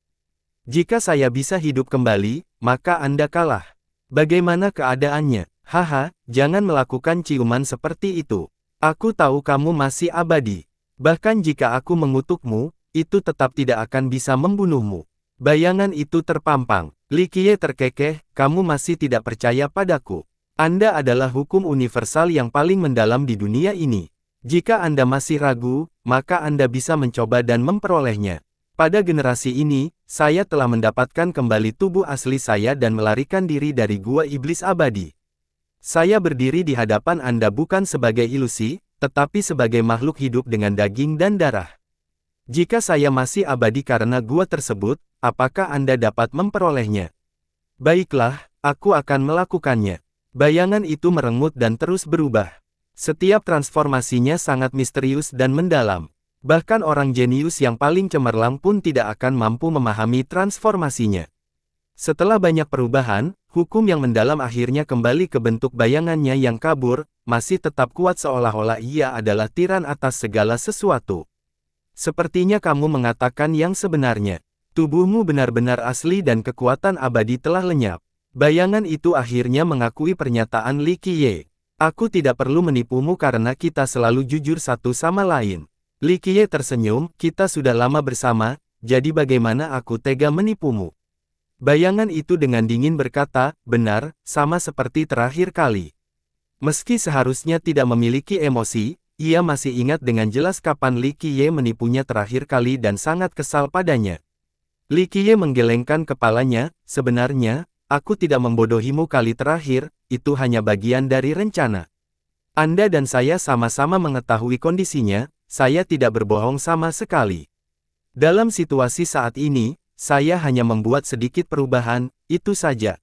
Jika saya bisa hidup kembali, maka Anda kalah. Bagaimana keadaannya?" "Haha, jangan melakukan ciuman seperti itu. Aku tahu kamu masih abadi. Bahkan jika aku mengutukmu, itu tetap tidak akan bisa membunuhmu. Bayangan itu terpampang. Li Qiye terkekeh, kamu masih tidak percaya padaku. Anda adalah hukum universal yang paling mendalam di dunia ini. Jika Anda masih ragu, maka Anda bisa mencoba dan memperolehnya. Pada generasi ini, saya telah mendapatkan kembali tubuh asli saya dan melarikan diri dari gua iblis abadi. Saya berdiri di hadapan Anda bukan sebagai ilusi, tetapi sebagai makhluk hidup dengan daging dan darah. Jika saya masih abadi karena gua tersebut, apakah Anda dapat memperolehnya? Baiklah, aku akan melakukannya. Bayangan itu merengut dan terus berubah. Setiap transformasinya sangat misterius dan mendalam. Bahkan orang jenius yang paling cemerlang pun tidak akan mampu memahami transformasinya. Setelah banyak perubahan, hukum yang mendalam akhirnya kembali ke bentuk bayangannya yang kabur, masih tetap kuat seolah-olah ia adalah tiran atas segala sesuatu. Sepertinya kamu mengatakan yang sebenarnya. Tubuhmu benar-benar asli dan kekuatan abadi telah lenyap. Bayangan itu akhirnya mengakui pernyataan Li Qiye. Aku tidak perlu menipumu karena kita selalu jujur satu sama lain. Li Qiye tersenyum, kita sudah lama bersama, jadi bagaimana aku tega menipumu? Bayangan itu dengan dingin berkata, benar, sama seperti terakhir kali. Meski seharusnya tidak memiliki emosi, ia masih ingat dengan jelas kapan Li Qiye menipunya terakhir kali dan sangat kesal padanya. Li Qiye menggelengkan kepalanya, sebenarnya, aku tidak membodohimu kali terakhir, itu hanya bagian dari rencana. Anda dan saya sama-sama mengetahui kondisinya, saya tidak berbohong sama sekali. Dalam situasi saat ini, saya hanya membuat sedikit perubahan, itu saja.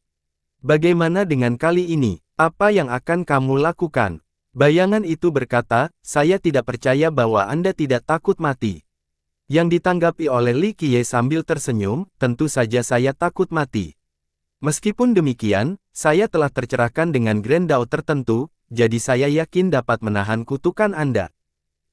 Bagaimana dengan kali ini? Apa yang akan kamu lakukan? Bayangan itu berkata, saya tidak percaya bahwa Anda tidak takut mati. Yang ditanggapi oleh Li Qiye sambil tersenyum, tentu saja saya takut mati. Meskipun demikian, saya telah tercerahkan dengan Grand Dao tertentu, jadi saya yakin dapat menahan kutukan Anda.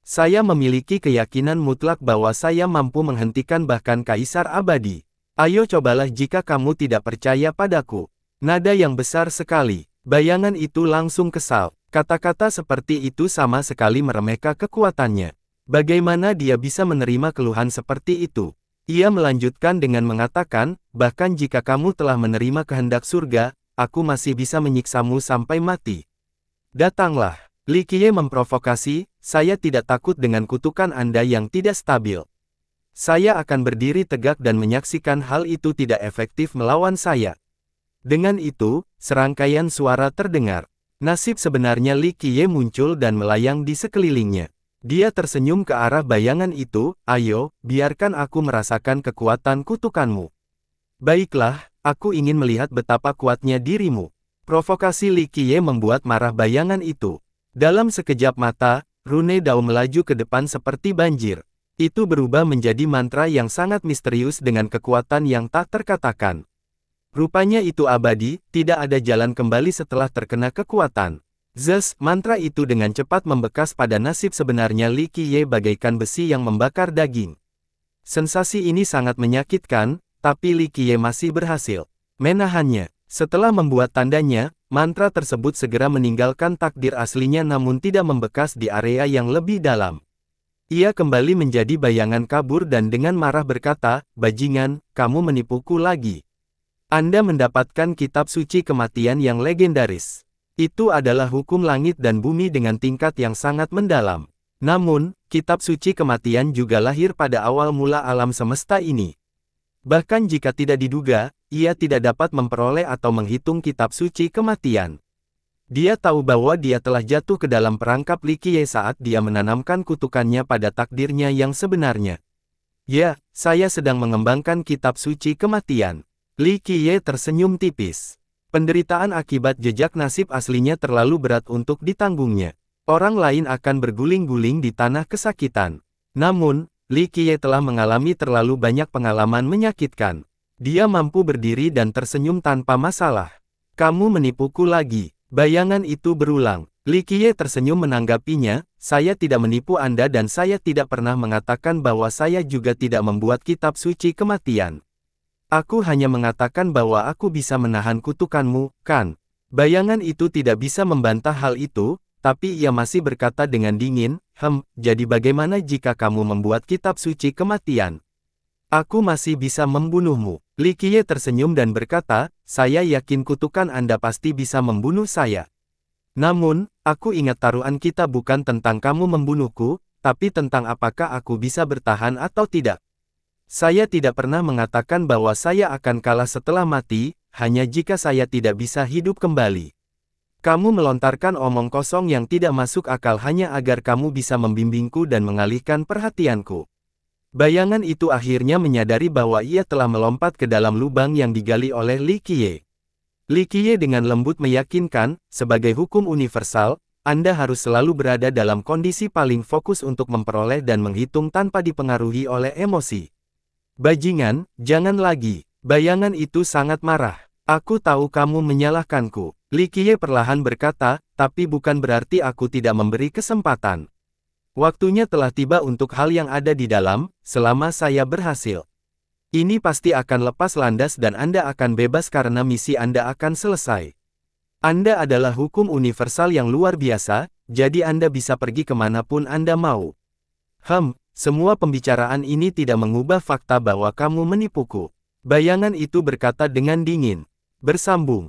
Saya memiliki keyakinan mutlak bahwa saya mampu menghentikan bahkan Kaisar Abadi. Ayo cobalah jika kamu tidak percaya padaku. Nada yang besar sekali. Bayangan itu langsung kesal. Kata-kata seperti itu sama sekali meremehkan kekuatannya. Bagaimana dia bisa menerima keluhan seperti itu? Ia melanjutkan dengan mengatakan, bahkan jika kamu telah menerima kehendak surga, aku masih bisa menyiksamu sampai mati. Datanglah. Li Qiye memprovokasi, saya tidak takut dengan kutukan Anda yang tidak stabil. Saya akan berdiri tegak dan menyaksikan hal itu tidak efektif melawan saya. Dengan itu, serangkaian suara terdengar. Nasib sebenarnya Li Qiye muncul dan melayang di sekelilingnya. Dia tersenyum ke arah bayangan itu, ayo, biarkan aku merasakan kekuatan kutukanmu. Baiklah, aku ingin melihat betapa kuatnya dirimu. Provokasi Li Qiye membuat marah bayangan itu. Dalam sekejap mata, rune Dao melaju ke depan seperti banjir. Itu berubah menjadi mantra yang sangat misterius dengan kekuatan yang tak terkatakan. Rupanya itu abadi, tidak ada jalan kembali setelah terkena kekuatan. Zes, mantra itu dengan cepat membekas pada nasib sebenarnya Li Qiye bagaikan besi yang membakar daging. Sensasi ini sangat menyakitkan, tapi Li Qiye masih berhasil menahannya. Setelah membuat tandanya, mantra tersebut segera meninggalkan takdir aslinya namun tidak membekas di area yang lebih dalam. Ia kembali menjadi bayangan kabur dan dengan marah berkata, bajingan, kamu menipuku lagi. Anda mendapatkan kitab suci kematian yang legendaris. Itu adalah hukum langit dan bumi dengan tingkat yang sangat mendalam. Namun, kitab suci kematian juga lahir pada awal mula alam semesta ini. Bahkan jika tidak diduga, ia tidak dapat memperoleh atau menghitung kitab suci kematian. Dia tahu bahwa dia telah jatuh ke dalam perangkap Li Qiye saat dia menanamkan kutukannya pada takdirnya yang sebenarnya. Ya, saya sedang mengembangkan kitab suci kematian. Li Qiye tersenyum tipis. Penderitaan akibat jejak nasib aslinya terlalu berat untuk ditanggungnya. Orang lain akan berguling-guling di tanah kesakitan. Namun, Li Qiye telah mengalami terlalu banyak pengalaman menyakitkan. Dia mampu berdiri dan tersenyum tanpa masalah. Kamu menipuku lagi. Bayangan itu berulang. Li Qiye tersenyum menanggapinya, saya tidak menipu Anda dan saya tidak pernah mengatakan bahwa saya juga tidak membuat kitab suci kematian. Aku hanya mengatakan bahwa aku bisa menahan kutukanmu, kan? Bayangan itu tidak bisa membantah hal itu, tapi ia masih berkata dengan dingin, jadi bagaimana jika kamu membuat kitab suci kematian? Aku masih bisa membunuhmu. Li Qiye tersenyum dan berkata, saya yakin kutukan Anda pasti bisa membunuh saya. Namun, aku ingat taruhan kita bukan tentang kamu membunuhku, tapi tentang apakah aku bisa bertahan atau tidak. Saya tidak pernah mengatakan bahwa saya akan kalah setelah mati, hanya jika saya tidak bisa hidup kembali. Kamu melontarkan omong kosong yang tidak masuk akal hanya agar kamu bisa membimbingku dan mengalihkan perhatianku. Bayangan itu akhirnya menyadari bahwa ia telah melompat ke dalam lubang yang digali oleh Li Qiye. Li Qiye dengan lembut meyakinkan, sebagai hukum universal, Anda harus selalu berada dalam kondisi paling fokus untuk memperoleh dan menghitung tanpa dipengaruhi oleh emosi. Bajingan, jangan lagi. Bayangan itu sangat marah. Aku tahu kamu menyalahkanku. Li Qiye perlahan berkata, tapi bukan berarti aku tidak memberi kesempatan. Waktunya telah tiba untuk hal yang ada di dalam, selama saya berhasil. Ini pasti akan lepas landas dan Anda akan bebas karena misi Anda akan selesai. Anda adalah hukum universal yang luar biasa, jadi Anda bisa pergi kemanapun Anda mau. Semua pembicaraan ini tidak mengubah fakta bahwa kamu menipuku. Bayangan itu berkata dengan dingin. Bersambung.